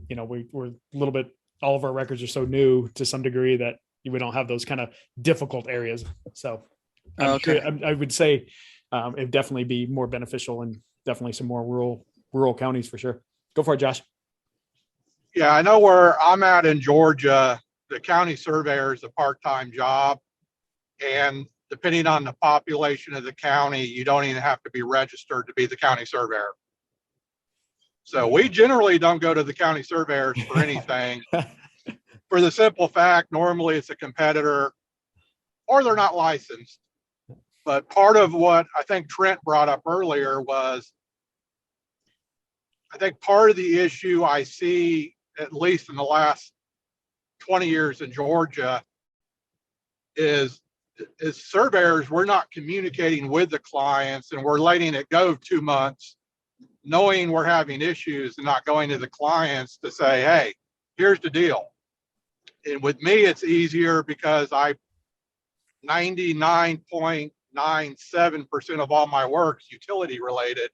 a little bit all of our records are so new to some degree that we don't have those kind of difficult areas. So Okay. I would say it'd definitely be more beneficial and definitely some more rural counties for sure. Go for it, Josh. Yeah, I know where I'm at in Georgia, the county surveyor is a part-time job. And depending on the population of the county, you don't even have to be registered to be the county surveyor. So we generally don't go to the county surveyors for anything for the simple fact, normally it's a competitor or they're not licensed. But part of what I think Trent brought up earlier was, I think part of the issue I see, at least in the last 20 years in Georgia, is surveyors, we're not communicating with the clients and we're letting it go 2 months, knowing we're having issues and not going to the clients to say, hey, here's the deal. And with me, it's easier because 99.97% of all my work is utility related.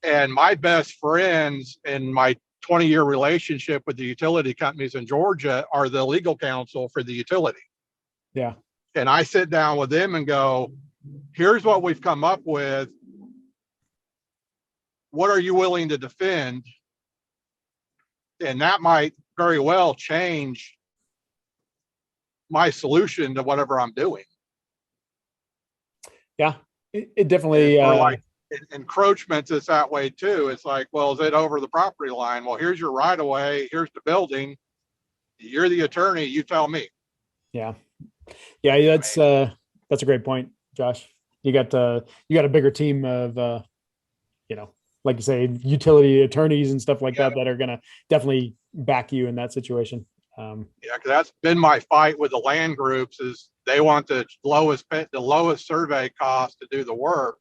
And my best friends in my 20-year relationship with the utility companies in Georgia are the legal counsel for the utility. Yeah. And I sit down with them and go, here's what we've come up with. What are you willing to defend? And that might very well change my solution to whatever I'm doing. Yeah, it definitely. Or like encroachments is that way too. It's like, well, is it over the property line? Well, here's your right of way. Here's the building. You're the attorney. You tell me. Yeah. Yeah, that's a great point, Josh. You got a bigger team of like you say, utility attorneys and stuff like that are gonna definitely back you in that situation. Yeah, because that's been my fight with the land groups is they want the lowest survey cost to do the work.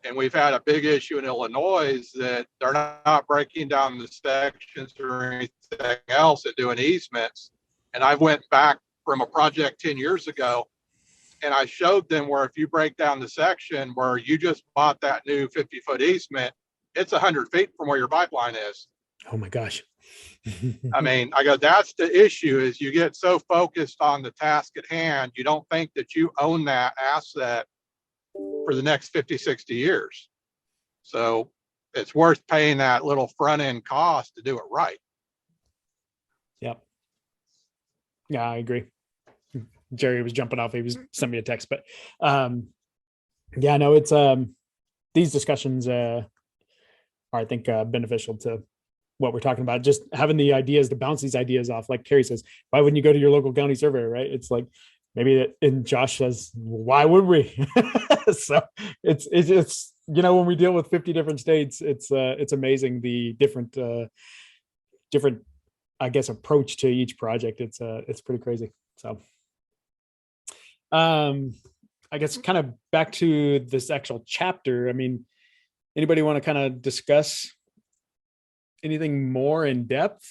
And we've had a big issue in Illinois that they're not breaking down the sections or anything else and doing easements. And I went back from a project 10 years ago and I showed them where if you break down the section where you just bought that new 50-foot easement, it's 100 feet from where your pipeline is. Oh my gosh. I mean, I go, that's the issue is you get so focused on the task at hand, you don't think that you own that asset for the next 50, 60 years. So it's worth paying that little front end cost to do it right. Yep. Yeah, I agree. Jerry was jumping off. He was sending me a text, but yeah, no, it's these discussions are, I think, beneficial to what we're talking about. Just having the ideas to bounce these ideas off. Like Carrie says, why wouldn't you go to your local county surveyor, right? It's like maybe, and Josh says, why would we? So it's when we deal with 50 different states, it's amazing the different I guess approach to each project. It's pretty crazy. So I guess kind of back to this actual chapter. I mean, anybody want to kind of discuss anything more in depth?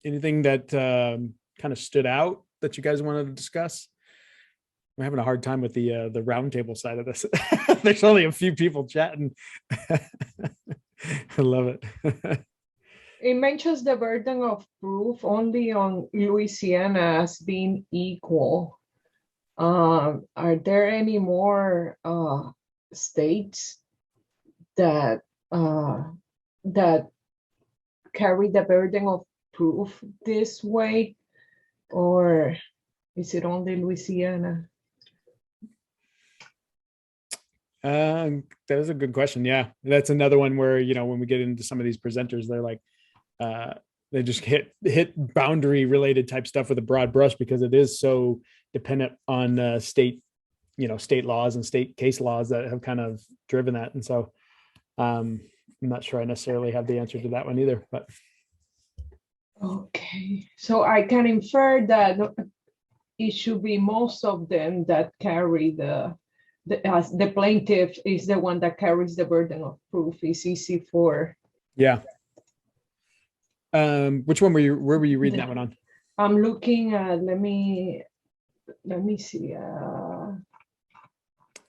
Anything that kind of stood out that you guys wanted to discuss? We're having a hard time with the roundtable side of this. There's only a few people chatting. I love it. It mentions the burden of proof only on Louisiana as being equal. Are there any more states that carry the burden of proof this way, or is it only Louisiana? That is a good question. Yeah, that's another one where when we get into some of these presenters, they're like they just hit boundary related type stuff with a broad brush because it is so dependent on state laws and state case laws that have kind of driven that. And so I'm not sure I necessarily have the answer to that one either, but okay, so I can infer that it should be most of them that carry as the plaintiff is the one that carries the burden of proof. It's easy for. Yeah. Which one where were you reading that one on? I'm looking at, let me see. And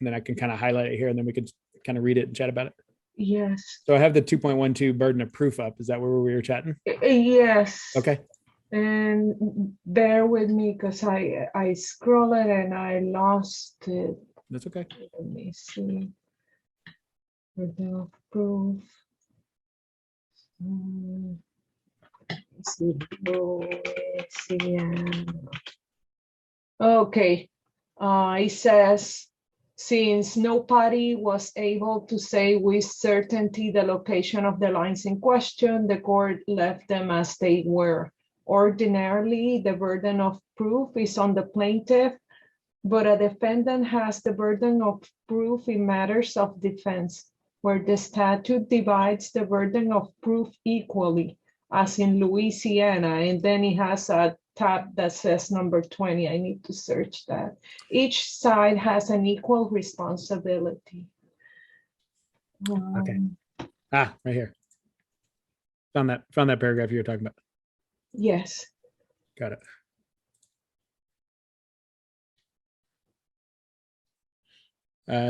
then I can kind of highlight it here and then we could kind of read it and chat about it. Yes. So I have the 2.12 burden of proof up. Is that where we were chatting? Yes. Okay. And bear with me because I scrolled it and I lost it. That's okay. Let me see. Burden of proof. Okay. It says, since nobody was able to say with certainty the location of the lines in question, the court left them as they were. Ordinarily, the burden of proof is on the plaintiff, but a defendant has the burden of proof in matters of defense, where the statute divides the burden of proof equally, as in Louisiana, and then it has a tab that says number 20. I need to search that. Each side has an equal responsibility. Okay. Right here. Found that paragraph you were talking about. Yes. Got it.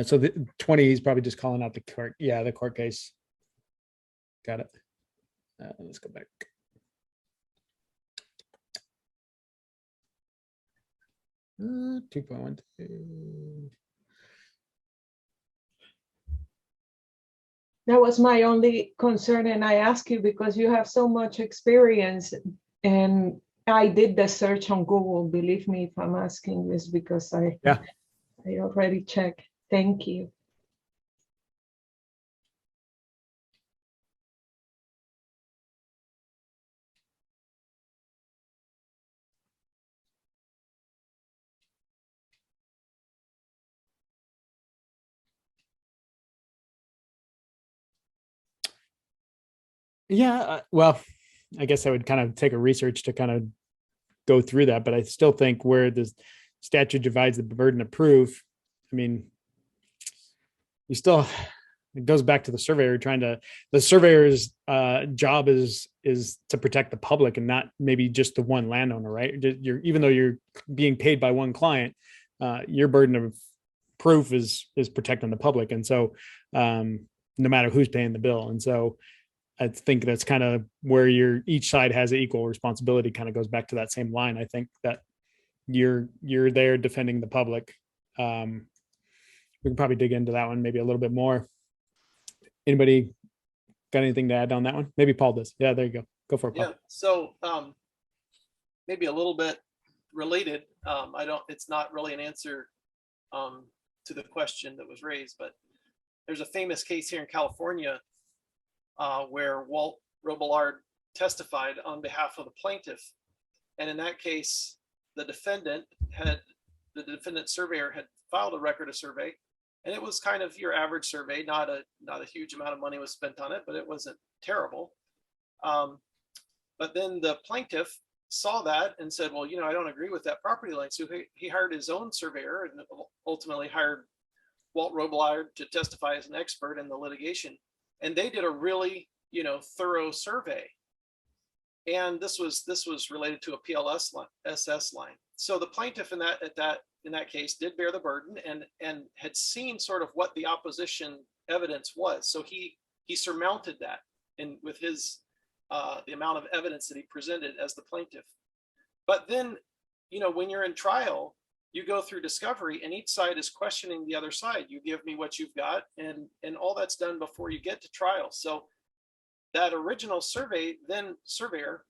So the 20 is probably just calling out the court. Yeah, the court case. Got it. Let's go back. Uh, 2.1. That was my only concern, and I ask you because you have so much experience, and I did the search on Google. Believe me, if I'm asking this because I already checked. Thank you. Yeah, well, I guess I would kind of take a research to kind of go through that, but I still think where the statute divides the burden of proof, I mean, you still, it goes back to the surveyor the surveyor's job is to protect the public and not maybe just the one landowner, right? Even though you're being paid by one client, your burden of proof is protecting the public. And so no matter who's paying the bill. And so I think that's kind of where each side has an equal responsibility, kind of goes back to that same line. I think that you're there defending the public. We can probably dig into that one maybe a little bit more. Anybody got anything to add on that one? Maybe Paul does. Yeah, there you go. Go for it, Paul. Yeah. So maybe a little bit related. It's not really an answer to the question that was raised, but there's a famous case here in California where Walt Robillard testified on behalf of the plaintiff. And in that case, the defendant surveyor had filed a record of survey, and it was kind of your average survey, not a huge amount of money was spent on it, but it wasn't terrible. But then the plaintiff saw that and said, well, I don't agree with that property line. So he hired his own surveyor and ultimately hired Walt Robillard to testify as an expert in the litigation. And they did a really, thorough survey. And this was related to a PLS line. So the plaintiff in that case did bear the burden and had seen sort of what the opposition evidence was. So he surmounted that with his the amount of evidence that he presented as the plaintiff. But then, when you're in trial, you go through discovery and each side is questioning the other side. You give me what you've got, and all that's done before you get to trial. So that original surveyor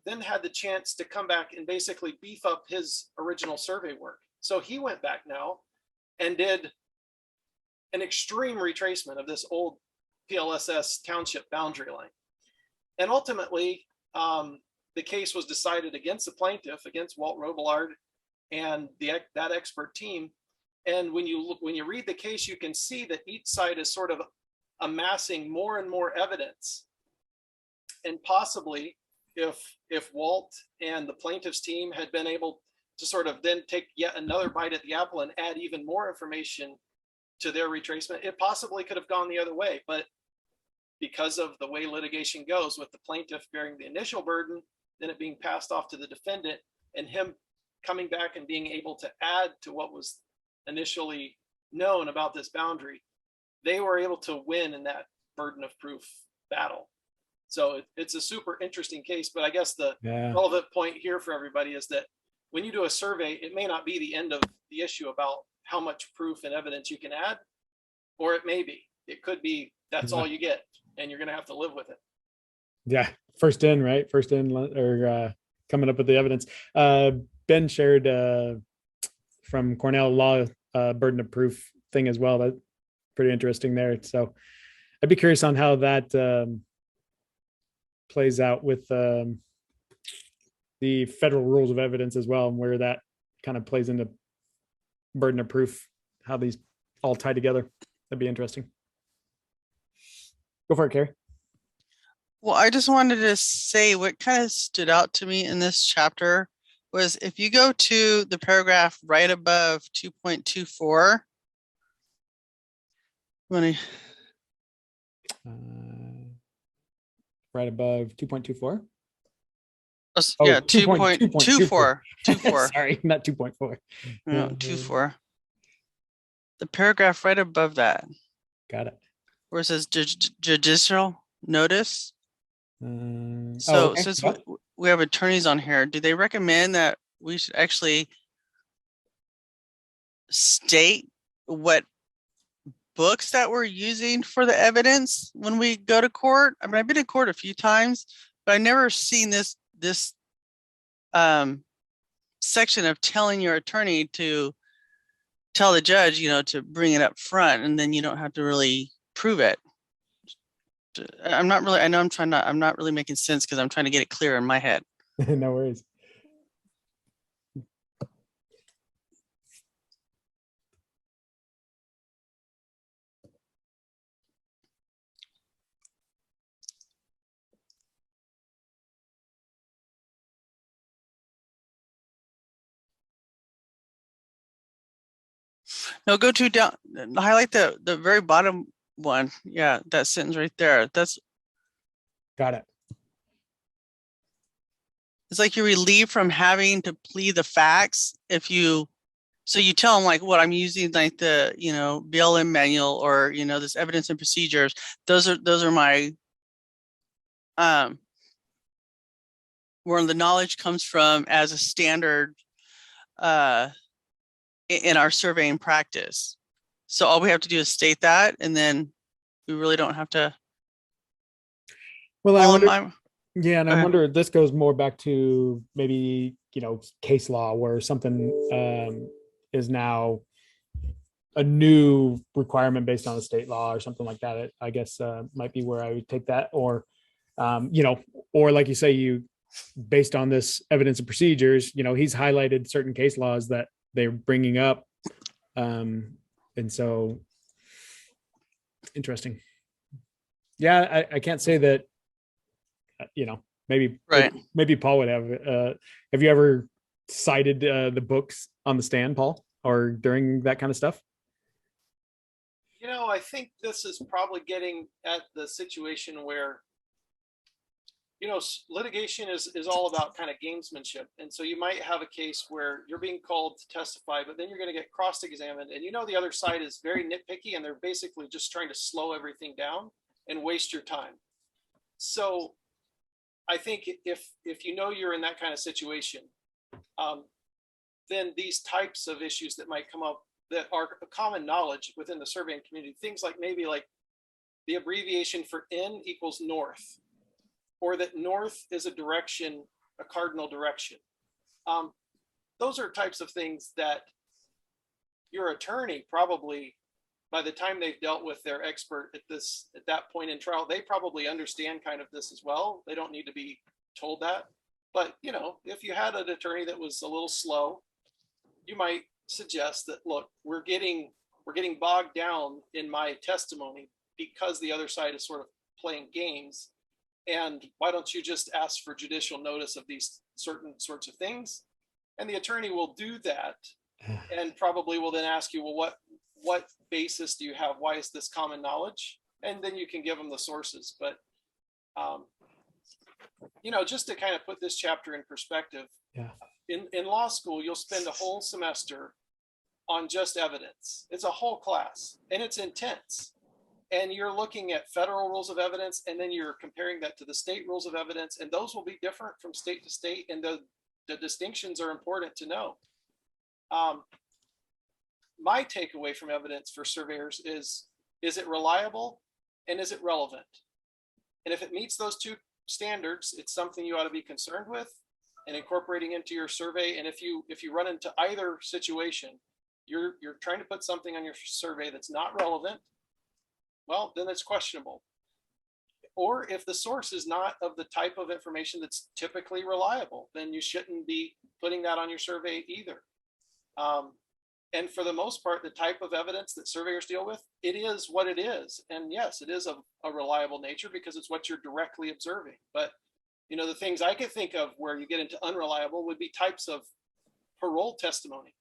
then had the chance to come back and basically beef up his original survey work. So he went back now and did an extreme retracement of this old PLSS township boundary line. And ultimately, the case was decided against the plaintiff, against Walt Robillard and that expert team. And when you read the case, you can see that each side is sort of amassing more and more evidence. And possibly, if Walt and the plaintiff's team had been able to sort of then take yet another bite at the apple and add even more information to their retracement, it possibly could have gone the other way. But because of the way litigation goes, with the plaintiff bearing the initial burden, then it being passed off to the defendant, and him coming back and being able to add to what was initially known about this boundary, they were able to win in burden of proof battle. So it's a super interesting case, but I guess the Yeah. relevant point here for everybody is that when you do a survey, it may not be the end of the issue about how much proof and evidence you can add, or it may be. It could be that's all you get, and you're going to have to live with it. Yeah. First in, right? First in, or coming up with the evidence. Ben shared from Cornell Law burden of proof thing as well. That's pretty interesting there. So I'd be curious on how that plays out with the federal rules of evidence as well, and where that kind of plays into burden of proof, how these all tie together. That'd be interesting. Go for it, Carrie. Well, I just wanted to say what kind of stood out to me in this chapter was if you go to the paragraph right above 2.24, right above 2.24. Yeah, 2.24. 24. Sorry, not 2.4. No, 2.4. The paragraph right above that. Got it. Where it says judicial notice. Okay. Since we have attorneys on here, do they recommend that we should actually state what books that we're using for the evidence when we go to court? I mean, I've been to court a few times, but I've never seen this section of telling your attorney to tell the judge, to bring it up front, and then you don't have to really prove it. I'm not really making sense because I'm trying to get it clear in my head. No worries. No, go to down, highlight the very bottom one. Yeah, that sentence right there. Got it. It's like you're relieved from having to plead the facts so you tell them like what I'm using, like the BLM manual or this evidence and procedures. Those are my where the knowledge comes from as a standard in our surveying practice. So all we have to do is state that, and then we really don't have to. Well, I wonder. Yeah, and I wonder if this goes more back to maybe case law where something is now a new requirement based on a state law or something like that. I guess might be where I would take that, or or like you say, based on this evidence and procedures, he's highlighted certain case laws that they're bringing up, and so interesting. Yeah, I can't say that. Maybe right. Maybe Paul would have you ever cited the books on the stand, Paul, or during that kind of stuff? I think this is probably getting at the situation where, litigation is all about kind of gamesmanship. And so you might have a case where you're being called to testify, but then you're going to get cross-examined, and the other side is very nitpicky, and they're basically just trying to slow everything down and waste your time. So I think if you're in that kind of situation, then these types of issues that might come up that are common knowledge within the surveying community, things like maybe like the abbreviation for N equals north, or that north is a direction, a cardinal direction. Those are types of things that your attorney probably, by the time they've dealt with their expert at that point in trial, they probably understand kind of this as well. They don't need to be told that. But, if you had an attorney that was a little slow, you might suggest that, look, we're getting bogged down in my testimony because the other side is sort of playing games. And why don't you just ask for judicial notice of these certain sorts of things? And the attorney will do that, and probably will then ask you, well, what basis do you have? Why is this common knowledge? And then you can give them the sources. But, just to kind of put this chapter in perspective, yeah. In law school, you'll spend a whole semester on just evidence. It's a whole class, and it's intense. and you're looking at federal rules of evidence, and then you're comparing that to the state rules of evidence, and those will be different from state to state, and the distinctions are important to know. My takeaway from evidence for surveyors is it reliable and is it relevant? And if it meets those two standards, it's something you ought to be concerned with and incorporating into your survey. And if you run into either situation, you're trying to put something on your survey that's not relevant, well, then it's questionable. Or if the source is not of the type of information that's typically reliable, then you shouldn't be putting that on your survey either. And for the most part, the type of evidence that surveyors deal with, it is what it is. And yes, it is of a reliable nature because it's what you're directly observing. But the things I could think of where you get into unreliable would be types of parole testimony.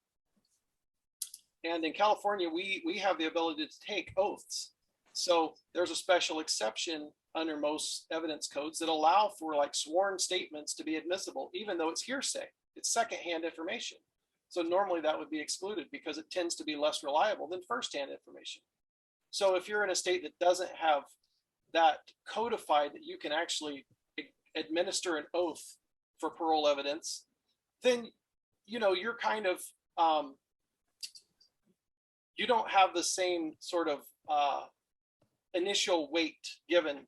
And in California, we have the ability to take oaths. So there's a special exception under most evidence codes that allow for like sworn statements to be admissible, even though it's hearsay. It's secondhand information. So normally that would be excluded because it tends to be less reliable than firsthand information. So if you're in a state that doesn't have that codified, that you can actually administer an oath for parole evidence, then you're kind of you don't have the same sort of initial weight given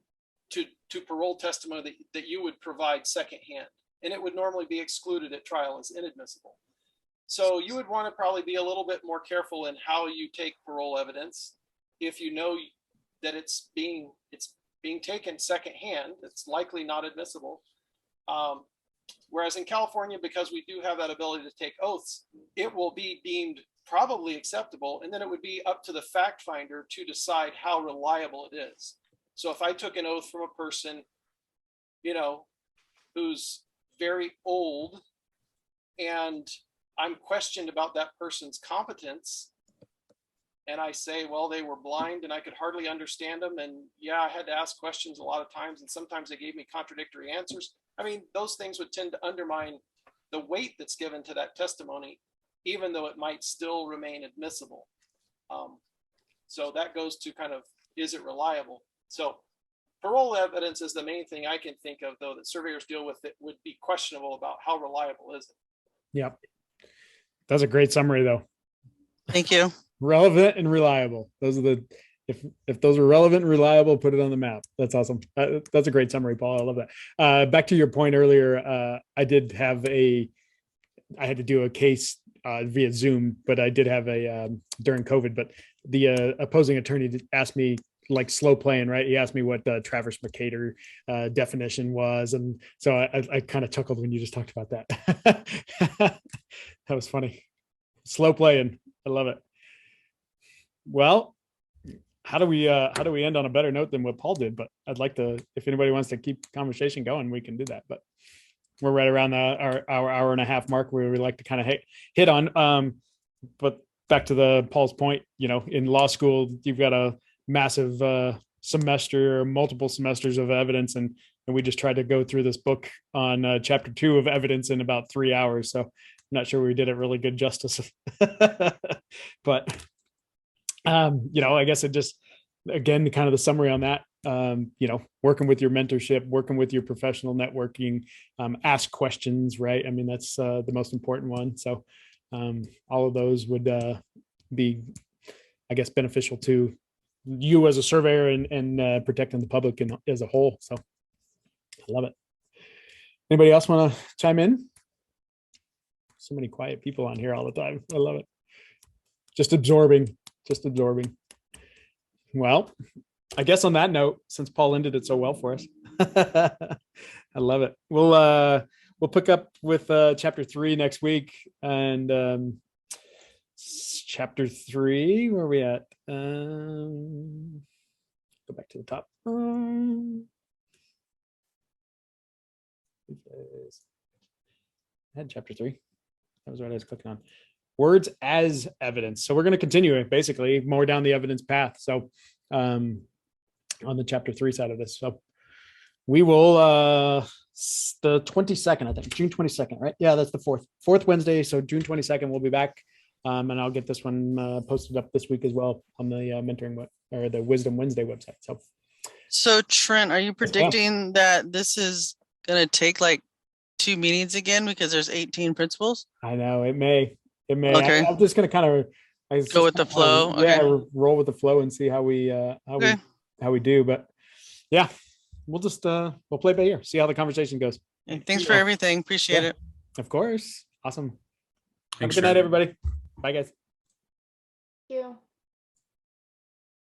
to parole testimony that you would provide secondhand, and it would normally be excluded at trial as inadmissible. So you would want to probably be a little bit more careful in how you take parole evidence. If you know that it's being taken secondhand, it's likely not admissible. Whereas in California, because we do have that ability to take oaths, it will be deemed probably acceptable, and then it would be up to the fact finder to decide how reliable it is. So if I took an oath from a person, who's very old, and I'm questioned about that person's competence, and I say, well, they were blind and I could hardly understand them, and yeah, I had to ask questions a lot of times, and sometimes they gave me contradictory answers. I mean, those things would tend to undermine the weight that's given to that testimony, even though it might still remain admissible. So that goes to kind of, is it reliable? So parole evidence is the main thing I can think of, though, that surveyors deal with that would be questionable about how reliable is it. Yep. That's a great summary, though. Thank you. Relevant and reliable. Those are the, if those are relevant and reliable, put it on the map. That's awesome. That's a great summary, Paul. I love that. Back to your point earlier, I had to do a case via Zoom, but I did have during COVID, but the opposing attorney asked me, like, slow playing, right? He asked me what the Traverse Mercator definition was. And so I kind of chuckled when you just talked about that. That was funny. Slow playing. I love it. Well, how do we end on a better note than what Paul did? But I'd like to, if anybody wants to keep conversation going, we can do that. But we're right around our hour and a half mark where we like to kind of hit on. But back to Paul's point, in law school, you've got a massive semester or multiple semesters of evidence, and we just tried to go through this book on chapter 2 of evidence in about 3 hours. So I'm not sure we did it really good justice. But I guess it just, again, kind of the summary on that, working with your mentorship, working with your professional networking, ask questions, right? I mean, that's the most important one. So all of those would be, I guess, beneficial to you as a surveyor and protecting the public as a whole. So I love it. Anybody else want to chime in? So many quiet people on here all the time. I love it. Just absorbing. Well, I guess on that note, since Paul ended it so well for us, I love it. We'll pick up with chapter 3 next week, and chapter 3, where are we at? Go back to the top. I had chapter 3. That was what I was clicking on. Words as evidence. So we're going to continue it, basically more down the evidence path. So on the chapter 3 side of this. So we will the 22nd, I think, June 22nd, right? Yeah, that's the fourth Wednesday. So June 22nd, we'll be back. And I'll get this one posted up this week as well on the mentoring or the Wisdom Wednesday website. So Trent, are you ma'am. predicting that this is gonna take like 2 meetings again because there's 18 principals? I know it may. Okay. I'm just gonna kind of Go with the flow. Okay. roll with the flow and see how we how we do. But yeah, we'll just we'll play by ear, see how the conversation goes. And thanks for everything. Appreciate it. Of course. Awesome. Thanks, Have a good night, Trent. everybody. Bye, guys. Thank you.